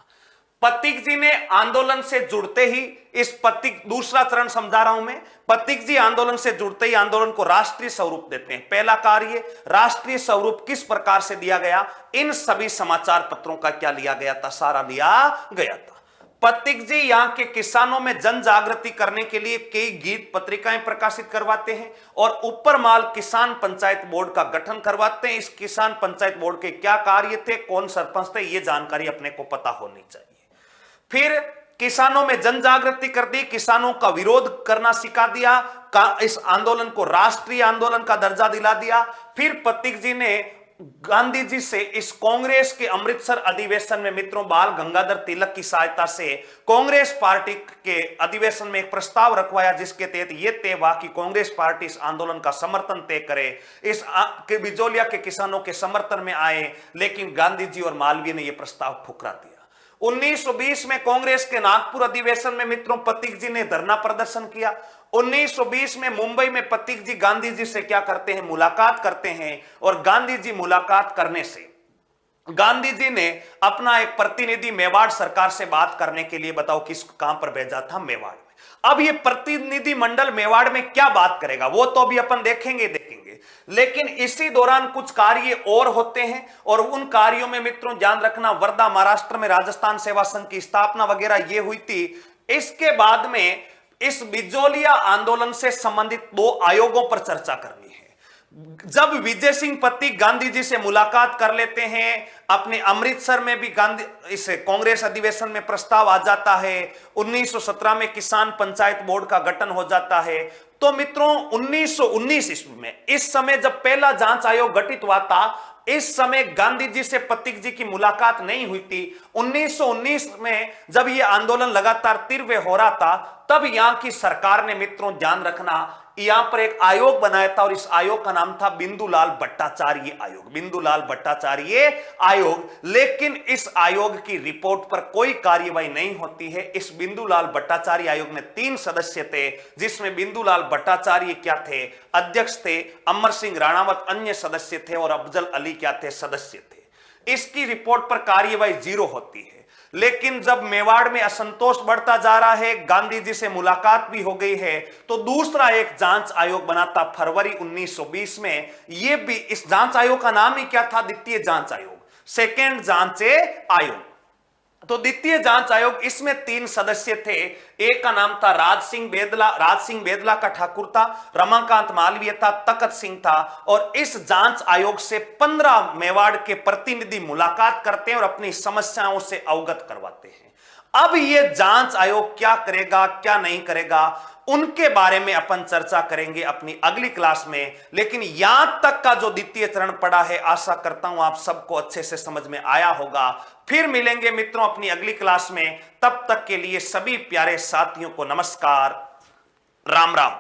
पथिक जी ने आंदोलन से जुड़ते ही, इस पथिक, दूसरा चरण समझा रहा हूं मैं, पथिक जी आंदोलन से जुड़ते ही आंदोलन को राष्ट्रीय स्वरूप देते हैं। पहला कार्य, राष्ट्रीय स्वरूप किस प्रकार से दिया गया, इन सभी समाचार पत्रों का क्या लिया गया था, सारा लिया गया था। पथिक जी यहां के किसानों में जन जागृति करने के लिए कई गीत पत्रिकाएं प्रकाशित करवाते हैं और ऊपर माल किसान पंचायत बोर्ड का गठन करवाते हैं। इस किसान पंचायत बोर्ड के क्या कार्य थे, कौन सरपंच थे, यह जानकारी अपने को पता होनी चाहिए। फिर किसानों में जन जागृति कर दी, किसानों का विरोध करना सिखा दिया, इस आंदोलन को राष्ट्रीय आंदोलन का दर्जा दिला दिया। फिर पथिक जी ने गांधी जी से इस कांग्रेस के अमृतसर अधिवेशन में मित्रों बाल गंगाधर तिलक की सहायता से कांग्रेस पार्टी के अधिवेशन में एक प्रस्ताव रखवाया, जिसके तहत यह तय हुआ कि कांग्रेस पार्टी इस आंदोलन का समर्थन तय करे। इस बिजोलिया के किसानों के समर्थन में आए, लेकिन गांधी जी और मालवीय ने यह प्रस्ताव ठुकरा दिया। 1920 में कांग्रेस के नागपुर अधिवेशन में मित्रों पथिक जी ने धरना प्रदर्शन किया। 1920 में मुंबई में पथिक जी गांधी जी से क्या करते हैं, मुलाकात करते हैं, और गांधी जी मुलाकात करने से गांधी जी ने अपना एक प्रतिनिधि मेवाड़ सरकार से बात करने के लिए बताओ किस कहां पर भेजा था, मेवाड़ में। अब ये प्रतिनिधि मंडल मेवाड़ में क्या बात करेगा वो तो अभी अपन देखेंगे, लेकिन इसी दौरान कुछ कार्य और होते हैं, और उन कार्यों में मित्रों ध्यान रखना, वर्धा महाराष्ट्र में राजस्थान सेवा संघ की स्थापना वगैरह ये हुई थी। इसके बाद में इस बिजोलिया आंदोलन से संबंधित 2 आयोगों पर चर्चा करनी है। जब विजय सिंह पथिक गांधी जी से मुलाकात कर लेते हैं, अपने अमृतसर में भी गांधी इस कांग्रेस अधिवेशन में प्रस्ताव आ जाता है, 1917 में किसान पंचायत बोर्ड का गठन हो जाता है। तो मित्रों 1919 ईस्वी में, इस समय जब पहला जांच आयोग गठित हुआ था, इस समय गांधी जी से पथिक जी की मुलाकात नहीं हुई थी। 1919 में जब यह आंदोलन लगातार तीव्र हो रहा था, तब यहां की सरकार ने मित्रों ध्यान रखना, यहां पर एक आयोग बनाया था, और इस आयोग का नाम था बिंदुलाल भट्टाचार्य आयोग, बिंदुलाल भट्टाचार्य आयोग। लेकिन इस आयोग की रिपोर्ट पर कोई कार्यवाही नहीं होती है। इस बिंदुलाल भट्टाचार्य आयोग में 3 सदस्य थे, जिसमें बिंदुलाल भट्टाचार्य क्या थे, अध्यक्ष थे, अमर सिंह राणावत अन्य सदस्य थे, और अफजल अली क्या थे, सदस्य थे। इसकी रिपोर्ट पर कार्यवाही 0 होती है। लेकिन जब मेवाड़ में असंतोष बढ़ता जा रहा है, गांधी जी से मुलाकात भी हो गई है, तो दूसरा एक जांच आयोग बना था फरवरी 1920 में। यह भी, इस जांच आयोग का नाम ही क्या था? द्वितीय जांच आयोग, सेकेंड जांच आयोग। तो द्वितीय जांच आयोग, इसमें 3 सदस्य थे। एक का नाम था राज सिंह बेदला का ठाकुर था, रमाकांत मालवीय था, तखत सिंह था। और इस जांच आयोग से 15 मेवाड़ के प्रतिनिधि मुलाकात करते हैं और अपनी समस्याओं से अवगत करवाते हैं। अब यह जांच आयोग क्या करेगा, क्या नहीं करेगा, उनके बारे में अपन चर्चा करेंगे अपनी अगली क्लास में। लेकिन यहां तक का जो द्वितीय चरण पड़ा है, आशा करता हूं आप सबको अच्छे से समझ में आया होगा। फिर मिलेंगे मित्रों अपनी अगली क्लास में। तब तक के लिए सभी प्यारे साथियों को नमस्कार, राम राम।